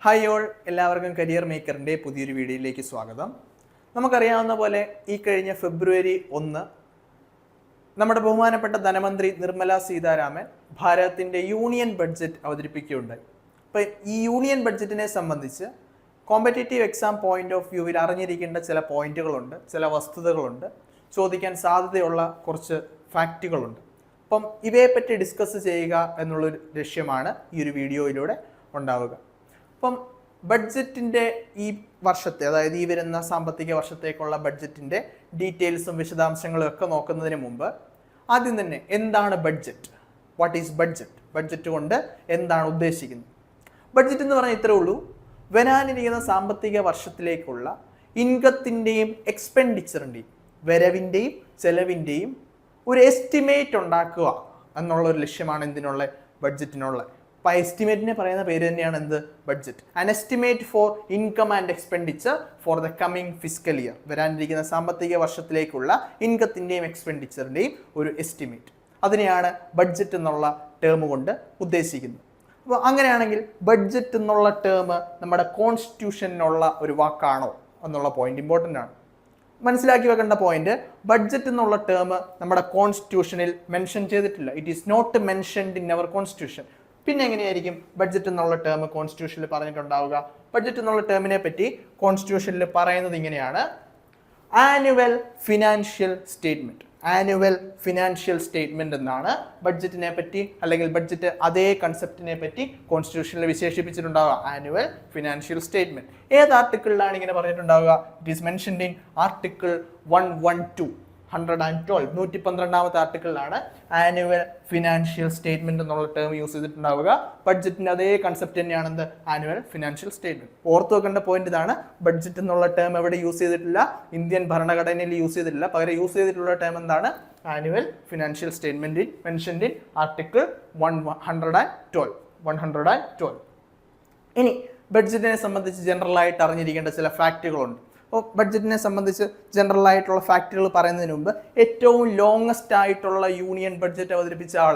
Hi all, എല്ലാവർക്കും career മേക്കറിൻ്റെ പുതിയൊരു വീഡിയോയിലേക്ക് സ്വാഗതം. നമുക്കറിയാവുന്ന പോലെ ഈ കഴിഞ്ഞ ഫെബ്രുവരി 1 നമ്മുടെ ബഹുമാനപ്പെട്ട ധനമന്ത്രി നിർമ്മല സീതാരാമൻ ഭാരതത്തിൻ്റെ യൂണിയൻ ബഡ്ജറ്റ് അവതരിപ്പിക്കുകയുണ്ടായി. അപ്പോൾ ഈ യൂണിയൻ ബഡ്ജറ്റിനെ സംബന്ധിച്ച് കോമ്പറ്റേറ്റീവ് എക്സാം പോയിന്റ് ഓഫ് വ്യൂവിൽ അറിഞ്ഞിരിക്കേണ്ട ചില പോയിന്റുകളുണ്ട്, ചില വസ്തുതകളുണ്ട്, ചോദിക്കാൻ സാധ്യതയുള്ള കുറച്ച് ഫാക്റ്റുകളുണ്ട്. അപ്പം ഇവയെപ്പറ്റി ഡിസ്കസ് ചെയ്യുക എന്നുള്ളൊരു ലക്ഷ്യമാണ് ഈ ഒരു വീഡിയോയിലൂടെ ഉണ്ടാവുക. അപ്പം ബഡ്ജറ്റിൻ്റെ ഈ വർഷത്തെ, അതായത് ഈ വരുന്ന സാമ്പത്തിക വർഷത്തേക്കുള്ള ബഡ്ജറ്റിൻ്റെ ഡീറ്റെയിൽസും വിശദാംശങ്ങളും ഒക്കെ നോക്കുന്നതിന് മുമ്പ് ആദ്യം തന്നെ എന്താണ് budget, what is budget, budget കൊണ്ട് എന്താണ് ഉദ്ദേശിക്കുന്നത്? ബഡ്ജറ്റ് എന്ന് പറഞ്ഞാൽ ഇത്രേ ഉള്ളൂ, വരാനിരിക്കുന്ന സാമ്പത്തിക വർഷത്തിലേക്കുള്ള ഇൻകത്തിൻ്റെയും എക്സ്പെൻഡിച്ചറിൻ്റെയും, വരവിൻ്റെയും ചെലവിൻ്റെയും ഒരു എസ്റ്റിമേറ്റ് ഉണ്ടാക്കുക എന്നുള്ള ഒരു ലക്ഷ്യമാണ് എന്തിനുള്ള ബഡ്ജറ്റിനുള്ള. അപ്പോൾ എസ്റ്റിമേറ്റിനെ പറയുന്ന പേര് തന്നെയാണ് എന്ത്? Budget. An estimate four income and expenditure for the coming fiscal year. വരാനിരിക്കുന്ന സാമ്പത്തിക വർഷത്തിലേക്കുള്ള ഇൻകത്തിൻ്റെയും എക്സ്പെൻഡിച്ചറിൻ്റെയും ഒരു എസ്റ്റിമേറ്റ്. അതിനെയാണ് ബഡ്ജറ്റ് എന്നുള്ള ടേം കൊണ്ട് ഉദ്ദേശിക്കുന്നത്. അപ്പോൾ അങ്ങനെയാണെങ്കിൽ ബഡ്ജറ്റ് എന്നുള്ള ടേം നമ്മുടെ കോൺസ്റ്റിറ്റ്യൂഷനുള്ള ഒരു വാക്കാണോ എന്നുള്ള പോയിന്റ് ഇമ്പോർട്ടൻ്റ് ആണ്. മനസ്സിലാക്കി വെക്കേണ്ട പോയിന്റ്, ബഡ്ജറ്റ് എന്നുള്ള ടേം നമ്മുടെ കോൺസ്റ്റിറ്റ്യൂഷനിൽ മെൻഷൻ ചെയ്തിട്ടില്ല. It is not mentioned in our constitution. പിന്നെ എങ്ങനെയായിരിക്കും ബഡ്ജറ്റ് എന്നുള്ള ടേം കോൺസ്റ്റിറ്റ്യൂഷനിൽ പറഞ്ഞിട്ടുണ്ടാവുക? ബഡ്ജറ്റ് എന്നുള്ള ടേമിനെ പറ്റി കോൺസ്റ്റിറ്റ്യൂഷനിൽ പറയുന്നത് ഇങ്ങനെയാണ്: annual financial statement. Annual financial statement എന്നാണ് ബഡ്ജറ്റിനെ പറ്റി, അല്ലെങ്കിൽ ബഡ്ജറ്റ് അതേ കൺസെപ്റ്റിനെ പറ്റി കോൺസ്റ്റിറ്റ്യൂഷനിൽ വിശേഷിപ്പിച്ചിട്ടുണ്ടാവുക. ആനുവൽ ഫിനാൻഷ്യൽ സ്റ്റേറ്റ്മെന്റ് ഏത് ആർട്ടിക്കിളിലാണ് ഇങ്ങനെ പറഞ്ഞിട്ടുണ്ടാവുക? It is mentioned in article 112, 112 ആർട്ടിക്കിളിലാണ് ആനുവൽ ഫിനാൻഷ്യൽ സ്റ്റേറ്റ്മെന്റ് എന്നുള്ള ടേം യൂസ് ചെയ്തിട്ടുണ്ടാവുക. ബഡ്ജറ്റിന്റെ അതേ കൺസെപ്റ്റ് തന്നെയാണ് എന്ത്? Annual financial statement. ഓർത്ത് വെക്കേണ്ട പോയിന്റ് ഇതാണ്, ബഡ്ജറ്റ് എന്നുള്ള ടേം എവിടെ യൂസ് ചെയ്തിട്ടില്ല? ഇന്ത്യൻ ഭരണഘടനയിൽ യൂസ് ചെയ്തിട്ടില്ല. പകരം യൂസ് ചെയ്തിട്ടുള്ള ടേം എന്താണ്? Annual financial statement mentioned in article 112. ഇനി ബഡ്ജറ്റിനെ സംബന്ധിച്ച് ജനറൽ ആയിട്ട് അറിഞ്ഞിരിക്കേണ്ട ചില ഫാക്റ്റുകളുണ്ട്. അപ്പോൾ ബഡ്ജറ്റിനെ സംബന്ധിച്ച് ജനറൽ ആയിട്ടുള്ള ഫാക്റ്റുകൾ പറയുന്നതിന് മുമ്പ് ഏറ്റവും ലോങ്ങസ്റ്റ് ആയിട്ടുള്ള യൂണിയൻ ബഡ്ജറ്റ് അവതരിപ്പിച്ച ആൾ,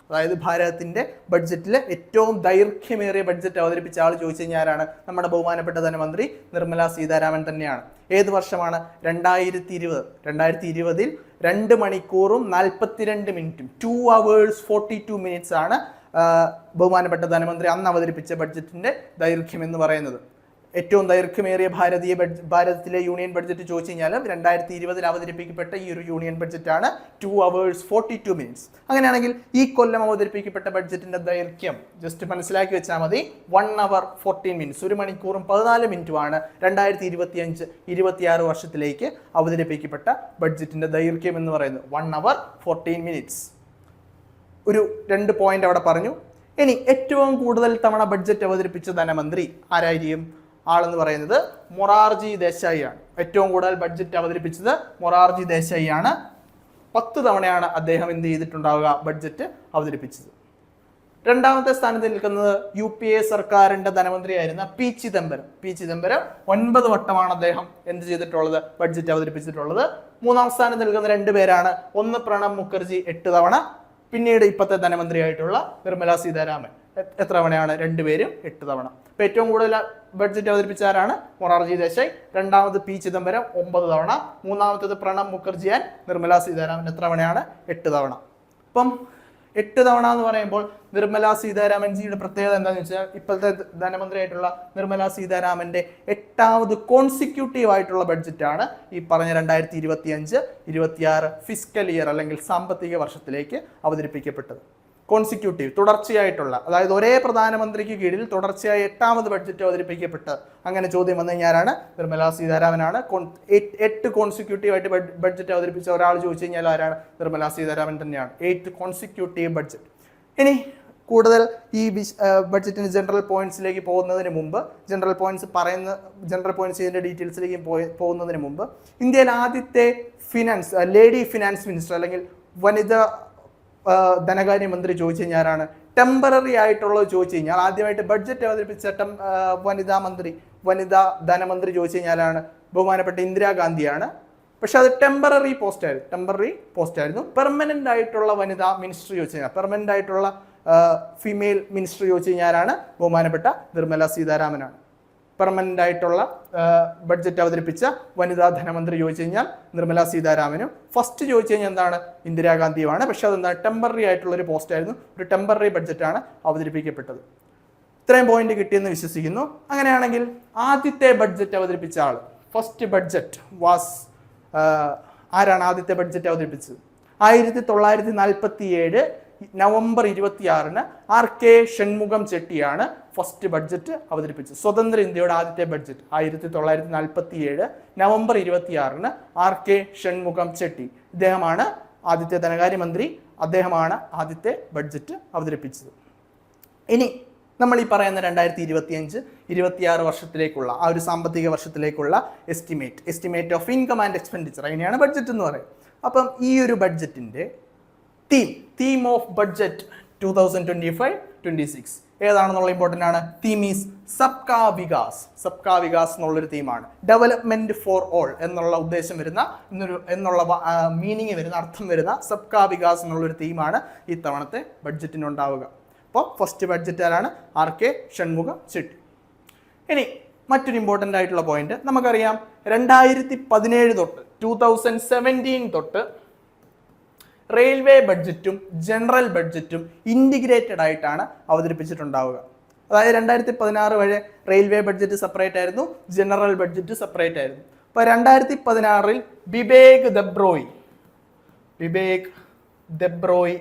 അതായത് ഭാരതത്തിൻ്റെ ബഡ്ജറ്റിൽ ഏറ്റവും ദൈർഘ്യമേറിയ ബഡ്ജറ്റ് അവതരിപ്പിച്ച ആൾ ചോദിച്ചു കഴിഞ്ഞാൽ ആരാണ്? നമ്മുടെ ബഹുമാനപ്പെട്ട ധനമന്ത്രി നിർമ്മല സീതാരാമൻ തന്നെയാണ്. ഏത് വർഷമാണ്? 2020. 2020 2 മണിക്കൂറും 42 മിനിറ്റും 2 hours 42 minutes ആണ് ബഹുമാനപ്പെട്ട ധനമന്ത്രി അന്ന് അവതരിപ്പിച്ച ബഡ്ജറ്റിന്റെ ദൈർഘ്യം എന്ന് പറയുന്നത്. ഏറ്റവും ദൈർഘ്യമേറിയ ഭാരതത്തിലെ യൂണിയൻ ബഡ്ജറ്റ് ചോദിച്ചു കഴിഞ്ഞാലും 2020 അവതരിപ്പിക്കപ്പെട്ട ഈ ഒരു യൂണിയൻ ബഡ്ജറ്റാണ് 2 hours 42 minutes. അങ്ങനെയാണെങ്കിൽ ഈ കൊല്ലം അവതരിപ്പിക്കപ്പെട്ട ബഡ്ജറ്റിന്റെ ദൈർഘ്യം ജസ്റ്റ് മനസ്സിലാക്കി വെച്ചാൽ മതി. 1 hour 14 minutes, 1 മണിക്കൂറും 14 മിനിറ്റുമാണ് 2025-26 വർഷത്തിലേക്ക് അവതരിപ്പിക്കപ്പെട്ട ബഡ്ജറ്റിന്റെ ദൈർഘ്യം എന്ന് പറയുന്നത്. 1 hour 14 minutes. ഒരു 2 പോയിന്റ് അവിടെ പറഞ്ഞു. ഇനി ഏറ്റവും കൂടുതൽ തവണ ബഡ്ജറ്റ് അവതരിപ്പിച്ച ധനമന്ത്രി ആരായിരിക്കും? ആളെന്ന് പറയുന്നത് മൊറാർജി ദേശായി ആണ്. ഏറ്റവും കൂടുതൽ ബഡ്ജറ്റ് അവതരിപ്പിച്ചത് മൊറാർജി ദേശായി ആണ്. 10 തവണയാണ് അദ്ദേഹം എന്ത് ചെയ്തിട്ടുണ്ടാവുക? ബഡ്ജറ്റ് അവതരിപ്പിച്ചത്. രണ്ടാമത്തെ സ്ഥാനത്ത് നിൽക്കുന്നത് UPA സർക്കാരിന്റെ ധനമന്ത്രിയായിരുന്ന പി ചിദംബരം. 9 വട്ടമാണ് അദ്ദേഹം എന്ത് ചെയ്തിട്ടുള്ളത്? ബഡ്ജറ്റ് അവതരിപ്പിച്ചിട്ടുള്ളത്. മൂന്നാം സ്ഥാനത്ത് നിൽക്കുന്ന 2 പേരാണ്. ഒന്ന് പ്രണബ് മുഖർജി 8 തവണ, പിന്നീട് ഇപ്പോഴത്തെ ധനമന്ത്രിയായിട്ടുള്ള നിർമ്മല സീതാരാമൻ. എത്ര തവണയാണ്? 2 പേരും 8 തവണ. ഇപ്പൊ ഏറ്റവും കൂടുതൽ ബഡ്ജറ്റ് അവതരിപ്പിച്ച ആരാണ്? മൊറാർജി ദേശായി. രണ്ടാമത് പി ചിദംബരം 9 തവണ. മൂന്നാമത്തേത് പ്രണബ് മുഖർജി ആൻഡ് നിർമ്മല സീതാരാമൻ. എത്ര തവണയാണ്? 8 തവണ. അപ്പം 8 തവണ എന്ന് പറയുമ്പോൾ നിർമ്മല സീതാരാമൻജിയുടെ പ്രത്യേകത എന്താണെന്ന് വെച്ചാൽ, ഇപ്പോഴത്തെ ധനമന്ത്രിയായിട്ടുള്ള നിർമ്മല സീതാരാമന്റെ 8ാമത് കോൺസിക്യൂട്ടീവ് ആയിട്ടുള്ള ബഡ്ജറ്റാണ് ഈ പറഞ്ഞ 2025-26 ഫിസ്ക്കൽ ഇയർ അല്ലെങ്കിൽ സാമ്പത്തിക വർഷത്തിലേക്ക് അവതരിപ്പിക്കപ്പെട്ടത്. കോൺസിക്യൂട്ടീവ്, തുടർച്ചയായിട്ടുള്ള, അതായത് ഒരേ പ്രധാനമന്ത്രിക്ക് കീഴിൽ തുടർച്ചയായി 8ാമത് ബഡ്ജറ്റ് അവതരിപ്പിക്കപ്പെട്ട. അങ്ങനെ ചോദ്യം വന്നു കഴിഞ്ഞാലാണ് നിർമ്മല സീതാരാമനാണ്. 8 കോൺസിക്യൂട്ടീവ് ആയിട്ട് ബഡ്ജറ്റ് അവതരിപ്പിച്ച ഒരാൾ ചോദിച്ചു കഴിഞ്ഞാൽ ആരാണ്? നിർമ്മല സീതാരാമൻ തന്നെയാണ്. 8 കോൺസിക്യൂട്ടീവ് ബഡ്ജറ്റ്. ഇനി കൂടുതൽ ഈ ബഡ്ജറ്റിന് ജനറൽ പോയിന്റ്സിലേക്ക് പോകുന്നതിന് മുമ്പ്, ജനറൽ പോയിന്റ്സിന്റെ ഡീറ്റെയിൽസിലേക്ക് പോകുന്നതിന് മുമ്പ്, ഇന്ത്യയിൽ ആദ്യത്തെ ലേഡി ഫിനാൻസ് മിനിസ്റ്റർ അല്ലെങ്കിൽ വനിതാ ധനകാര്യമന്ത്രി ചോദിച്ചു കഴിഞ്ഞാൽ ആരാണ്? ടെമ്പററി ആയിട്ടുള്ളത് ചോദിച്ചു കഴിഞ്ഞാൽ ആദ്യമായിട്ട് ബഡ്ജറ്റ് അവതരിപ്പിച്ച വനിതാ ധനമന്ത്രി ചോദിച്ചു കഴിഞ്ഞാലാണ് ബഹുമാനപ്പെട്ട ഇന്ദിരാഗാന്ധിയാണ്. പക്ഷെ അത് ടെമ്പററി പോസ്റ്റ് ആയിരുന്നു. പെർമനന്റ് ആയിട്ടുള്ള വനിതാ മിനിസ്റ്റർ ചോദിച്ചു കഴിഞ്ഞാൽ, പെർമനന്റ് ആയിട്ടുള്ള ഫീമെയിൽ മിനിസ്റ്റർ ചോദിച്ചു കഴിഞ്ഞാൽ ആരാണ്? ബഹുമാനപ്പെട്ട നിർമ്മല സീതാരാമനാണ്. പെർമനന്റ് ആയിട്ടുള്ള ബഡ്ജറ്റ് അവതരിപ്പിച്ച വനിതാ ധനമന്ത്രി ചോദിച്ചു കഴിഞ്ഞാൽ നിർമ്മല സീതാരാമനും. ഫസ്റ്റ് ചോദിച്ചു കഴിഞ്ഞാൽ എന്താണ്? ഇന്ദിരാഗാന്ധിയുമാണ്. പക്ഷെ അതെന്താണ്? ടെമ്പററി ആയിട്ടുള്ള ഒരു പോസ്റ്റ് ആയിരുന്നു. ഒരു ടെമ്പററി ബഡ്ജറ്റാണ് അവതരിപ്പിക്കപ്പെട്ടത്. ഇത്രയും പോയിന്റ് കിട്ടിയെന്ന് വിശ്വസിക്കുന്നു. അങ്ങനെയാണെങ്കിൽ ആദ്യത്തെ ബഡ്ജറ്റ് അവതരിപ്പിച്ച ആൾ, ഫസ്റ്റ് ബഡ്ജറ്റ് വാസ്, ആരാണ് ആദ്യത്തെ ബഡ്ജറ്റ് അവതരിപ്പിച്ചത്? 1947 നവംബർ 26 RK ഷൺമുഖം ചെട്ടിയാണ് ഫസ്റ്റ് ബഡ്ജറ്റ് അവതരിപ്പിച്ചത്. സ്വതന്ത്ര ഇന്ത്യയുടെ ആദ്യത്തെ budget 1947 November 26 RK Shanmukham Chetty. ഇദ്ദേഹമാണ് ആദ്യത്തെ ധനകാര്യമന്ത്രി. അദ്ദേഹമാണ് ആദ്യത്തെ ബഡ്ജറ്റ് അവതരിപ്പിച്ചത്. ഇനി നമ്മൾ ഈ പറയുന്ന 2025-26 വർഷത്തിലേക്കുള്ള ആ ഒരു സാമ്പത്തിക വർഷത്തിലേക്കുള്ള estimate of income and expenditure, അതിനെയാണ് ബഡ്ജറ്റ് എന്ന് പറയുന്നത്. അപ്പം ഈ ഒരു ബഡ്ജറ്റിൻ്റെ തീം ഓഫ് ബഡ്ജറ്റ് 2025-26 ഏതാണെന്നുള്ള ഇമ്പോർട്ടൻ്റ് ആണ്. തീം ഈസ് സബ്കാ വികാസ് എന്നുള്ളൊരു തീമാണ്. ഡെവലപ്മെന്റ് ഫോർ ഓൾ എന്നുള്ള ഉദ്ദേശം വരുന്ന എന്നുള്ള മീനിങ് വരുന്ന അർത്ഥം വരുന്ന സബ്കാ വികാസ് എന്നുള്ളൊരു തീമാണ് ഈ തവണത്തെ ബഡ്ജറ്റിനുണ്ടാവുക. അപ്പോൾ ഫസ്റ്റ് ബഡ്ജറ്റ് ആരാണ്? RK ഷൺമുഖം ചെട്ടി. ഇനി മറ്റൊരു ഇമ്പോർട്ടൻ്റ് ആയിട്ടുള്ള പോയിന്റ് നമുക്കറിയാം, 2017 തൊട്ട് 2017 തൊട്ട് റെയിൽവേ ബഡ്ജറ്റും ജനറൽ ബഡ്ജറ്റും ഇൻറ്റിഗ്രേറ്റഡ് ആയിട്ടാണ് അവതരിപ്പിച്ചിട്ടുണ്ടാവുക. അതായത് 2016 വരെ റെയിൽവേ ബഡ്ജറ്റ് സെപ്പറേറ്റ് ആയിരുന്നു, ജനറൽ ബഡ്ജറ്റ് സെപ്പറേറ്റ് ആയിരുന്നു. അപ്പോൾ 2016 ബിബേക് ദെബ്രോയ്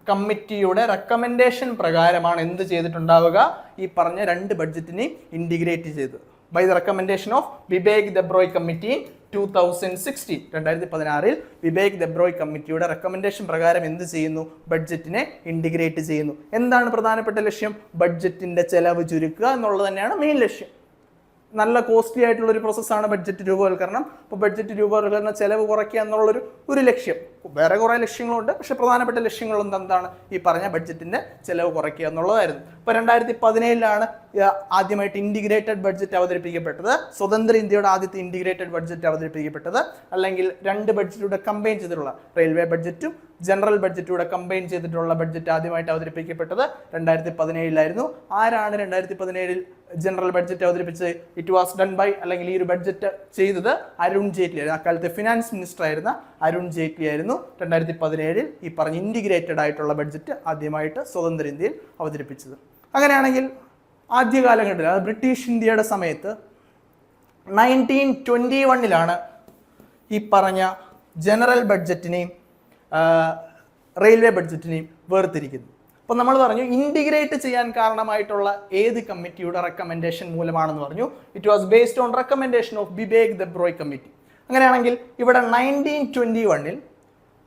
കമ്മിറ്റിയുടെ റെക്കമെൻഡേഷൻ പ്രകാരമാണ് എന്ത് ചെയ്തിട്ടുണ്ടാവുക? ഈ പറഞ്ഞ രണ്ട് ബഡ്ജറ്റിനെയും ഇൻറ്റിഗ്രേറ്റ് ചെയ്തത്. By the recommendation of Bibek Debroy committee 2016 2016 Bibek Debroy കമ്മിറ്റിയുടെ റെക്കമെൻഡേഷൻ പ്രകാരം എന്ത് ചെയ്യുന്നു? ബഡ്ജറ്റിനെ ഇൻറ്റിഗ്രേറ്റ് ചെയ്യുന്നു. എന്താണ് പ്രധാനപ്പെട്ട ലക്ഷ്യം? ബഡ്ജറ്റിന്റെ ചെലവ് ചുരുക്കുക എന്നുള്ളത് തന്നെയാണ് മെയിൻ ലക്ഷ്യം. നല്ല കോസ്റ്റ്ലി ആയിട്ടുള്ള ഒരു പ്രോസസ്സാണ് ബഡ്ജറ്റ് രൂപവൽക്കരണം. അപ്പോൾ ബഡ്ജറ്റ് രൂപവൽക്കരണം ചെലവ് കുറയ്ക്കുക എന്നുള്ളൊരു ലക്ഷ്യം. വേറെ കുറേ ലക്ഷ്യങ്ങളുണ്ട്, പക്ഷേ പ്രധാനപ്പെട്ട ലക്ഷ്യങ്ങളൊന്നും എന്താണ്? ഈ പറഞ്ഞ ബഡ്ജറ്റിന്റെ ചെലവ് കുറയ്ക്കുക എന്നുള്ളതായിരുന്നു. ഇപ്പോൾ 2017 ആദ്യമായിട്ട് ഇൻറ്റിഗ്രേറ്റഡ് ബഡ്ജറ്റ് അവതരിപ്പിക്കപ്പെട്ടത്. സ്വതന്ത്ര ഇന്ത്യയുടെ ആദ്യത്തെ ഇൻറ്റിഗ്രേറ്റഡ് ബഡ്ജറ്റ് അവതരിപ്പിക്കപ്പെട്ടത്, അല്ലെങ്കിൽ രണ്ട് ബഡ്ജറ്റിലൂടെ കമ്പൈൻ ചെയ്തിട്ടുള്ള റെയിൽവേ ബഡ്ജറ്റും ജനറൽ ബഡ്ജറ്റിലൂടെ കമ്പൈൻ ചെയ്തിട്ടുള്ള ബഡ്ജറ്റ് ആദ്യമായിട്ട് അവതരിപ്പിക്കപ്പെട്ടത് 2017 ആരാണ് 2017 ജനറൽ ബഡ്ജറ്റ് അവതരിപ്പിച്ചത്? ഇറ്റ് വാസ് ഡൺ ബൈ, അല്ലെങ്കിൽ ഈ ഒരു ബഡ്ജറ്റ് ചെയ്തത് അരുൺ ജെയ്റ്റ്ലി ആയിരുന്നു. അക്കാലത്തെ ഫിനാൻസ് മിനിസ്റ്റർ ആയിരുന്ന അരുൺ ജെയ്റ്റ്ലി ആയിരുന്നു 2017 ഈ പറഞ്ഞ ഇൻറ്റിഗ്രേറ്റഡ് ആയിട്ടുള്ള ബഡ്ജറ്റ് ആദ്യമായിട്ട് സ്വതന്ത്ര ഇന്ത്യയിൽ അവതരിപ്പിച്ചത്. അങ്ങനെയാണെങ്കിൽ ആദ്യ കാലഘട്ടത്തിൽ, അത് ബ്രിട്ടീഷ് ഇന്ത്യയുടെ സമയത്ത് 1921 ഈ പറഞ്ഞ ജനറൽ ബഡ്ജറ്റിനെയും റെയിൽവേ ബഡ്ജറ്റിനെയും വേർതിരിക്കുന്നത്. അപ്പോൾ നമ്മൾ പറഞ്ഞു ഇൻറ്റിഗ്രേറ്റ് ചെയ്യാൻ കാരണമായിട്ടുള്ള ഏത് കമ്മിറ്റിയുടെ റെക്കമെൻഡേഷൻ മൂലമാണെന്ന് പറഞ്ഞു. It was based on recommendation of Bibek Debroy committee. അങ്ങനെയാണെങ്കിൽ ഇവിടെ 1921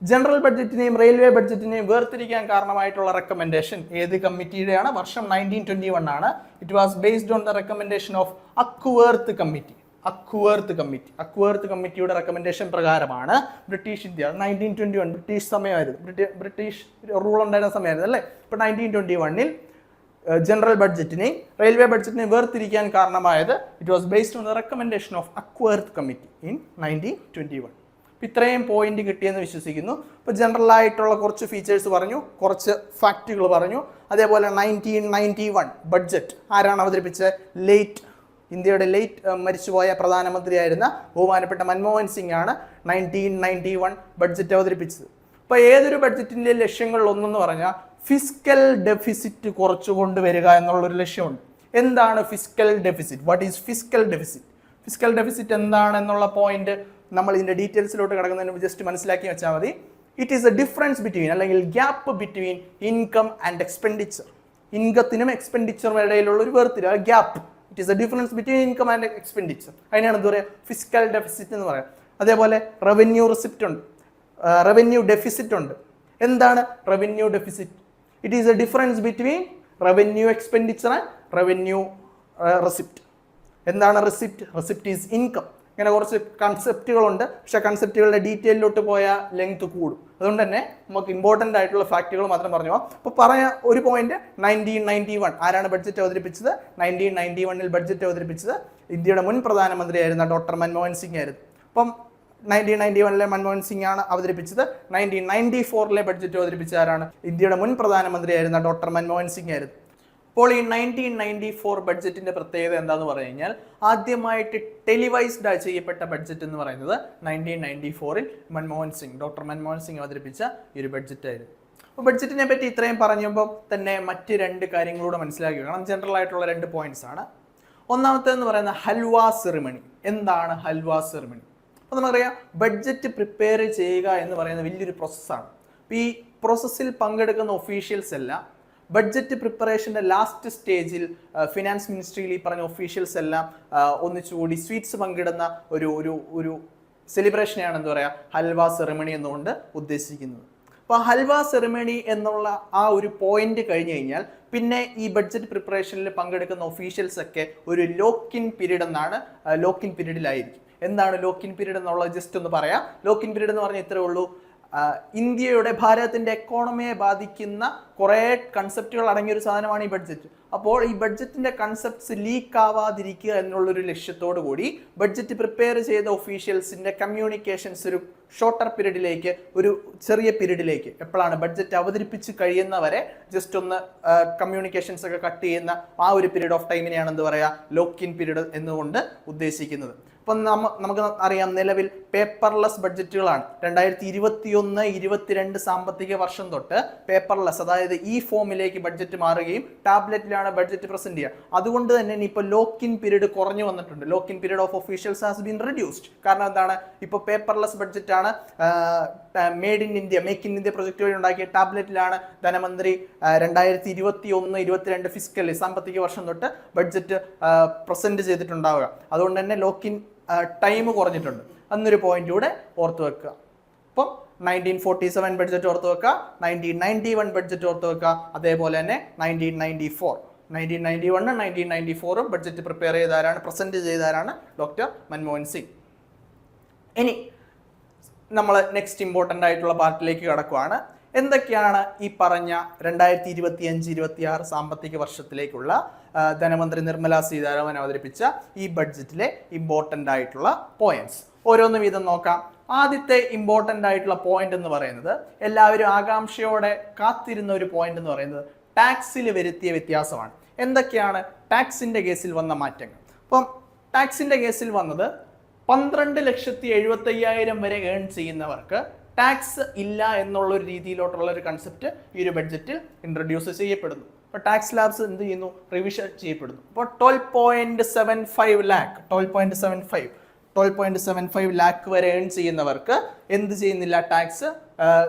ജനറൽ ബഡ്ജറ്റിനെയും റെയിൽവേ ബഡ്ജറ്റിനെയും വേർതിരിക്കാൻ കാരണമായിട്ടുള്ള റെക്കമെൻഡേഷൻ ഏത് കമ്മിറ്റിയുടെയാണ്? വർഷം 1921 ആണ്. It was based on the recommendation of Acworth കമ്മിറ്റിയുടെ റെക്കമെൻഡേഷൻ പ്രകാരമാണ് ബ്രിട്ടീഷ് ഇന്ത്യ 1921 ബ്രിട്ടീഷ് സമയമായിരുന്നു, ബ്രിട്ടീഷ് റൂൾ ഉണ്ടായിരുന്ന സമയമായിരുന്നു അല്ലേ. ഇപ്പോൾ 1921 ജനറൽ ബഡ്ജറ്റിനെയും റെയിൽവേ ബഡ്ജറ്റിനെയും വേർതിരിക്കാൻ കാരണമായത് it was based on the recommendation of Acworth committee in 1921. ഇത്രയും പോയിന്റ് കിട്ടിയെന്ന് വിശ്വസിക്കുന്നു. ഇപ്പോൾ ജനറൽ ആയിട്ടുള്ള കുറച്ച് ഫീച്ചേഴ്സ് പറഞ്ഞു, കുറച്ച് ഫാക്റ്റുകൾ പറഞ്ഞു. അതേപോലെ 1991 ബഡ്ജറ്റ് ആരാണ് അവതരിപ്പിച്ചത്? ഇന്ത്യയുടെ മരിച്ചുപോയ പ്രധാനമന്ത്രിയായിരുന്ന ബഹുമാനപ്പെട്ട മൻമോഹൻ സിംഗ് ആണ് 1991 ബഡ്ജറ്റ് അവതരിപ്പിച്ചത്. അപ്പോൾ ഏതൊരു ബഡ്ജറ്റിൻ്റെ ലക്ഷ്യങ്ങളിലൊന്നെന്ന് പറഞ്ഞാൽ ഫിസ്ക്കൽ ഡെഫിസിറ്റ് കുറച്ചു കൊണ്ടുവരിക എന്നുള്ളൊരു ലക്ഷ്യമുണ്ട്. എന്താണ് fiscal deficit? What is fiscal deficit? Fiscal deficit എന്താണെന്നുള്ള പോയിന്റ് നമ്മൾ ഇതിൻ്റെ ഡീറ്റെയിൽസിലോട്ട് കിടക്കുന്നതിന് ജസ്റ്റ് മനസ്സിലാക്കി വെച്ചാൽ മതി. It is a difference between, അല്ലെങ്കിൽ gap between income and expenditure. ഇൻകത്തിനും എക്സ്പെൻഡിച്ചറിനും ഇടയിലുള്ള ഒരു വേർതിരിവ്, gap. It is a difference between income and expenditure. അതിനാണ് എന്താ പറയുക? ഫിസ്ക്കൽ ഡെഫിസിറ്റ് എന്ന് പറയാം. അതേപോലെ റവന്യൂ ഡെഫിസിറ്റ് ഉണ്ട്. എന്താണ് revenue deficit? It is a difference between revenue expenditure and revenue receipt. എന്താണ് റെസിപ്റ്റ് ഈസ് ഇൻകം. ഇങ്ങനെ കുറച്ച് കൺസെപ്റ്റുകളുണ്ട്, പക്ഷേ കൺസെപ്റ്റുകളുടെ ഡീറ്റെയിലോട്ട് പോയാൽ ലെങ്ത് കൂടും. അതുകൊണ്ട് തന്നെ നമുക്ക് ഇമ്പോർട്ടൻ്റ് ആയിട്ടുള്ള ഫാക്റ്റുകൾ മാത്രം പറഞ്ഞു പോകാം. അപ്പോൾ പറയാൻ ഒരു പോയിന്റ്, 1991 ആരാണ് ബഡ്ജറ്റ് അവതരിപ്പിച്ചത്? 1991 ബഡ്ജറ്റ് അവതരിപ്പിച്ചത് ഇന്ത്യയുടെ മുൻ പ്രധാനമന്ത്രിയായിരുന്ന ഡോക്ടർ മൻമോഹൻ സിംഗ് ആയിരുന്നു. അപ്പം 1991 മൻമോഹൻ സിംഗ് ആണ് അവതരിപ്പിച്ചത്. 1994 ബഡ്ജറ്റ് അവതരിപ്പിച്ച ആരാണ്? ഇന്ത്യയുടെ മുൻ പ്രധാനമന്ത്രിയായിരുന്ന ഡോക്ടർ മൻമോഹൻ സിംഗ് ആയിരുന്നു. അപ്പോൾ ഈ 1994 ബഡ്ജറ്റിന്റെ പ്രത്യേകത എന്താന്ന് പറഞ്ഞു കഴിഞ്ഞാൽ ആദ്യമായിട്ട് ടെലിവൈസ്ഡ് ചെയ്യപ്പെട്ട ബഡ്ജറ്റ് എന്ന് പറയുന്നത് 1994 ഡോക്ടർ മൻമോഹൻ സിംഗ് അവതരിപ്പിച്ച ഈ ഒരു ബഡ്ജറ്റ് ആയിരുന്നു. അപ്പോൾ ബഡ്ജറ്റിനെ പറ്റി ഇത്രയും പറഞ്ഞപ്പോൾ തന്നെ മറ്റ് രണ്ട് കാര്യങ്ങളൂടെ മനസ്സിലാക്കി വെക്കണം. ജനറൽ ആയിട്ടുള്ള 2 പോയിന്റ്സ് ആണ്. ഒന്നാമത്തേന്ന് പറയുന്ന ഹൽവ സെറിമണി. എന്താണ് ഹൽവ സെറിമണി? അപ്പോൾ നമുക്കറിയാം, ബഡ്ജറ്റ് പ്രിപ്പയർ ചെയ്യുക എന്ന് പറയുന്ന വലിയൊരു പ്രോസസ്സാണ്. അപ്പോൾ ഈ പ്രോസസ്സിൽ പങ്കെടുക്കുന്ന ഒഫീഷ്യൽസ് എല്ലാം ബഡ്ജറ്റ് പ്രിപ്പറേഷൻ്റെ ലാസ്റ്റ് സ്റ്റേജിൽ ഫിനാൻസ് മിനിസ്ട്രിയിൽ ഈ പറഞ്ഞ ഒഫീഷ്യൽസ് എല്ലാം ഒന്നിച്ചുകൂടി സ്വീറ്റ്സ് പങ്കിടുന്ന ഒരു സെലിബ്രേഷനെയാണ് എന്താ പറയുക ഹൽവ സെറിമണി എന്നുകൊണ്ട് ഉദ്ദേശിക്കുന്നത്. അപ്പോൾ ഹൽവ സെറിമണി എന്നുള്ള ആ ഒരു പോയിന്റ് കഴിഞ്ഞ് കഴിഞ്ഞാൽ പിന്നെ ഈ ബഡ്ജറ്റ് പ്രിപ്പറേഷനിൽ പങ്കെടുക്കുന്ന ഒഫീഷ്യൽസ് ഒക്കെ ഒരു ലോക്കിൻ പീരീഡ് എന്നാണ്, ലോക്കിൻ പീരീഡിലായിരിക്കും. എന്താണ് ലോക്കിൻ പീരീഡ് എന്നുള്ളത് ജസ്റ്റ് ഒന്ന് പറയാം. ലോക്കിൻ പീരീഡ് എന്ന് പറഞ്ഞാൽ ഇത്രേ ഉള്ളൂ, ഇന്ത്യയുടെ ഭാരതത്തിൻ്റെ എക്കോണമിയെ ബാധിക്കുന്ന കുറേ കൺസെപ്റ്റുകൾ അടങ്ങിയൊരു സാധനമാണ് ഈ ബഡ്ജറ്റ്. അപ്പോൾ ഈ ബഡ്ജറ്റിൻ്റെ കൺസെപ്റ്റ്സ് ലീക്ക് ആവാതിരിക്കുക എന്നുള്ളൊരു ലക്ഷ്യത്തോടു കൂടി ബഡ്ജറ്റ് പ്രിപ്പയർ ചെയ്ത ഒഫീഷ്യൽസിൻ്റെ കമ്മ്യൂണിക്കേഷൻസ് ഒരു ഷോർട്ടർ പീരീഡിലേക്ക്, ഒരു ചെറിയ പീരീഡിലേക്ക്, എപ്പോഴാണ് ബഡ്ജറ്റ് അവതരിപ്പിച്ച് കഴിയുന്നവരെ ജസ്റ്റ് ഒന്ന് കമ്മ്യൂണിക്കേഷൻസ് ഒക്കെ കട്ട് ചെയ്യുന്ന ആ ഒരു പീരീഡ് ഓഫ് ടൈമിനെയാണ് എന്ത് പറയുക ലോക്കിൻ പീരീഡ് എന്നുകൊണ്ട് ഉദ്ദേശിക്കുന്നത്. ഇപ്പം നമുക്ക് അറിയാം, നിലവിൽ പേപ്പർലെസ് ബഡ്ജറ്റുകളാണ്. 2021-22 സാമ്പത്തിക വർഷം തൊട്ട് പേപ്പർലെസ്, അതായത് ഈ ഫോമിലേക്ക് ബഡ്ജറ്റ് മാറുകയും ടാബ്ലറ്റിലാണ് ബഡ്ജറ്റ് പ്രസന്റ് ചെയ്യുക. അതുകൊണ്ട് തന്നെ ഇപ്പോൾ ലോക്കിൻ പീരീഡ് കുറഞ്ഞു വന്നിട്ടുണ്ട്. Lock in period of officials has been reduced. കാരണം എന്താണ്, ഇപ്പോൾ പേപ്പർലെസ് ബഡ്ജറ്റാണ്. മേക്ക് ഇൻ ഇന്ത്യ പ്രൊജക്ട് വഴി ഉണ്ടാക്കിയ ടാബ്ലറ്റിലാണ് ധനമന്ത്രി 2021-22 ഫിസ്ക്കൽ സാമ്പത്തിക വർഷം തൊട്ട് ബഡ്ജറ്റ് പ്രസന്റ് ചെയ്തിട്ടുണ്ടാവുക. അതുകൊണ്ട് തന്നെ ലോക്കിൻ ടൈം കുറഞ്ഞിട്ടുണ്ട്. അന്നൊരു പോയിന്റ് കൂടെ ഓർത്ത് വെക്കുക. അപ്പം 1947 ബഡ്ജറ്റ് ഓർത്ത് വെക്കുക, 1991 ബഡ്ജറ്റ് ഓർത്ത് വെക്കുക, അതേപോലെ തന്നെ 1991-1994 ബഡ്ജറ്റ് പ്രിപ്പയർ ചെയ്താരാണ്, പ്രസന്റ് ചെയ്താരാണ് ഡോക്ടർ മൻമോഹൻ സിംഗ്. ഇനി നമ്മൾ നെക്സ്റ്റ് ഇമ്പോർട്ടൻ്റ് ആയിട്ടുള്ള പാർട്ടിലേക്ക് കടക്കുകയാണ്. എന്തൊക്കെയാണ് ഈ പറഞ്ഞ 2025-26 സാമ്പത്തിക വർഷത്തിലേക്കുള്ള ധനമന്ത്രി നിർമ്മല സീതാരാമൻ അവതരിപ്പിച്ച ഈ ബഡ്ജറ്റിലെ ഇമ്പോർട്ടൻ്റ് ആയിട്ടുള്ള പോയിന്റ്സ്? ഓരോന്ന് വീതം നോക്കാം. ആദ്യത്തെ ഇമ്പോർട്ടൻ്റ് ആയിട്ടുള്ള പോയിന്റ് എന്ന് പറയുന്നത്, എല്ലാവരും ആകാംക്ഷയോടെ കാത്തിരുന്ന ഒരു പോയിന്റ് എന്ന് പറയുന്നത് ടാക്സിൽ വരുത്തിയ വ്യത്യാസമാണ്. എന്തൊക്കെയാണ് ടാക്സിന്റെ കേസിൽ വന്ന മാറ്റങ്ങൾ? അപ്പം ടാക്സിന്റെ കേസിൽ വന്നത് 12,70,75,000 വരെ ഏൺ ചെയ്യുന്നവർക്ക് ടാക്സ് ഇല്ല എന്നുള്ള ഒരു രീതിയിലോട്ടുള്ള ഒരു കൺസെപ്റ്റ് ഈ ഒരു ബഡ്ജറ്റിൽ ഇൻട്രൊഡ്യൂസ് ചെയ്യപ്പെടുന്നു. അപ്പോൾ ടാക്സ് സ്ലാബ്സ് എന്ത് ചെയ്യുന്നു, റിവിഷൻ ചെയ്യപ്പെടുന്നു. അപ്പോൾ 12.75 ലാക്ക് വരെ ഏൺ ചെയ്യുന്നവർക്ക് എന്ത് ചെയ്യുന്നില്ല, ടാക്സ്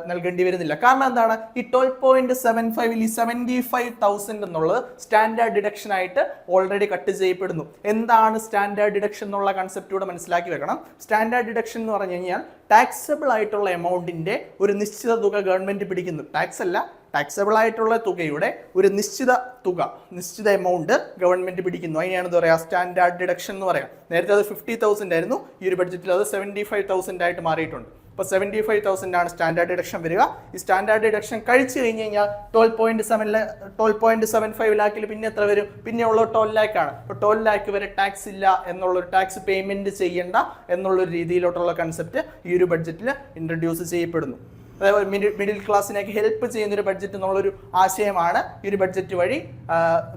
നൽകേണ്ടി വരുന്നില്ല. കാരണം എന്താണ്, ഈ 12.75 ഈ 75,000 എന്നുള്ളത് സ്റ്റാൻഡേർഡ് ഡിഡക്ഷൻ ആയിട്ട് ഓൾറെഡി കട്ട് ചെയ്യപ്പെടുന്നു. എന്താണ് സ്റ്റാൻഡേർഡ് ഡിഡക്ഷൻ എന്നുള്ള കൺസെപ്റ്റ് കൂടെ മനസ്സിലാക്കി വെക്കണം. സ്റ്റാൻഡേർഡ് ഡിഡക്ഷൻ എന്ന് പറഞ്ഞു കഴിഞ്ഞാൽ ടാക്സബിൾ ആയിട്ടുള്ള എമൗണ്ടിന്റെ ഒരു നിശ്ചിത തുക ഗവൺമെന്റ് പിടിക്കുന്നു. ടാക്സ് അല്ല, ടാക്സബിൾ ആയിട്ടുള്ള തുകയുടെ ഒരു നിശ്ചിത എമൗണ്ട് ഗവൺമെന്റ് പിടിക്കുന്നു. അതിനെയാണ് എന്താ പറയുക സ്റ്റാൻഡേർഡ് ഡിഡക്ഷൻ എന്ന് പറയാം. നേരത്തെ അത് 50,000 ആയിരുന്നു, ഈ ഒരു ബഡ്ജറ്റിൽ അത് 75,000 ആയിട്ട് മാറിയിട്ടുണ്ട്. ഇപ്പോൾ 75,000 ആണ് സ്റ്റാൻഡേർഡ് ഡിഡക്ഷൻ വരിക. ഈ സ്റ്റാൻഡേർഡ് ഡിഡക്ഷൻ കഴിച്ചു കഴിഞ്ഞ് കഴിഞ്ഞാൽ 12.75 ലാക്കിൽ പിന്നെ എത്ര വരും, പിന്നെ ഉള്ള 12 ലാക്കാണ്. ഇപ്പോൾ 12 ലാക്ക് വരെ ടാക്സ് ഇല്ല എന്നുള്ളൊരു, ടാക്സ് പേയ്മെന്റ് ചെയ്യേണ്ട എന്നുള്ളൊരു രീതിയിലോട്ടുള്ള കൺസെപ്റ്റ് ഈ ഒരു ബഡ്ജറ്റിൽ ഇൻട്രൊഡ്യൂസ് ചെയ്യപ്പെടുന്നു. അതേപോലെ മിഡിൽ ക്ലാസ്സിനൊക്കെ ഹെൽപ്പ് ചെയ്യുന്നൊരു ബഡ്ജറ്റ് എന്നുള്ളൊരു ആശയമാണ് ഈ ഒരു ബഡ്ജറ്റ് വഴി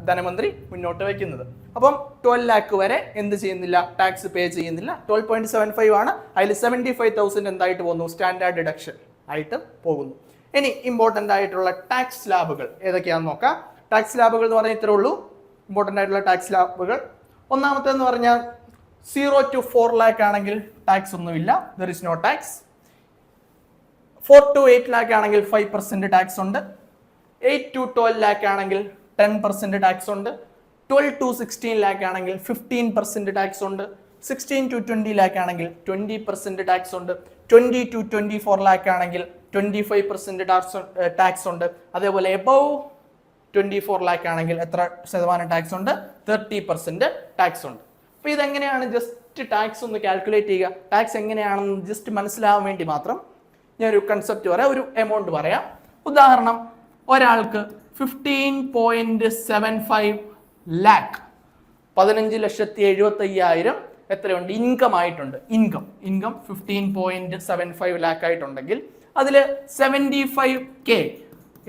ധനമന്ത്രി മുന്നോട്ട് വയ്ക്കുന്നത്. അപ്പം 12 ലാക്ക് വരെ എന്ത് ചെയ്യുന്നില്ല, ടാക്സ് പേ ചെയ്യുന്നില്ല. 12.75 ആണ്, അതിൽ 75,000 എന്തായിട്ട് പോകുന്നു, സ്റ്റാൻഡേർഡ് ഡിഡക്ഷൻ ആയിട്ട് പോകുന്നു. ഇനി ഇമ്പോർട്ടൻ്റ് ആയിട്ടുള്ള ടാക്സ് സ്ലാബുകൾ ഏതൊക്കെയാണെന്ന് നോക്കാം. ടാക്സ് സ്ലാബുകൾ എന്ന് പറഞ്ഞാൽ ഇത്രേ ഉള്ളൂ. ഇമ്പോർട്ടൻ്റ് ആയിട്ടുള്ള ടാക്സ് സ്ലാബുകൾ, ഒന്നാമത്തേന്ന് പറഞ്ഞാൽ 0 to 4 ലാക്ക് ആണെങ്കിൽ ടാക്സ് ഒന്നുമില്ല, there is no tax. 4 to 8 lakh ആണെങ്കിൽ 5% ടാക്സ് ഉണ്ട്. 8 to 12 ലാക്ക് ആണെങ്കിൽ 10% ടാക്സ് ഉണ്ട്. 12 to 16 ലാക്ക് ആണെങ്കിൽ 15% ടാക്സ് ഉണ്ട്. 16 to 20 ലാക്ക് ആണെങ്കിൽ 20% ടാക്സ് ഉണ്ട്. 20 to 24 ലാക്ക് ആണെങ്കിൽ 25% ടാക്സ് ഉണ്ട്. അതേപോലെ എബവ് 24 ലാക്ക് ആണെങ്കിൽ എത്ര ശതമാനം ടാക്സ് ഉണ്ട്, 30% ടാക്സ് ഉണ്ട്. അപ്പോൾ ഇതെങ്ങനെയാണ്, ജസ്റ്റ് ടാക്സ് ഒന്ന് കാൽക്കുലേറ്റ് ചെയ്യുക. ടാക്സ് എങ്ങനെയാണെന്ന് ജസ്റ്റ് മനസ്സിലാവാൻ വേണ്ടി മാത്രം ഞാനൊരു കൺസെപ്റ്റ് പറയാം, ഒരു എമൗണ്ട് പറയാം. ഉദാഹരണം, ഒരാൾക്ക് 15.75 ലാക്ക് 15,70,75,000 എത്രയുണ്ട്? ഇൻകം ആയിട്ടുണ്ട്. ഇൻകം 15.75 ലാക്ക് ആയിട്ടുണ്ടെങ്കിൽ അതിൽ 75K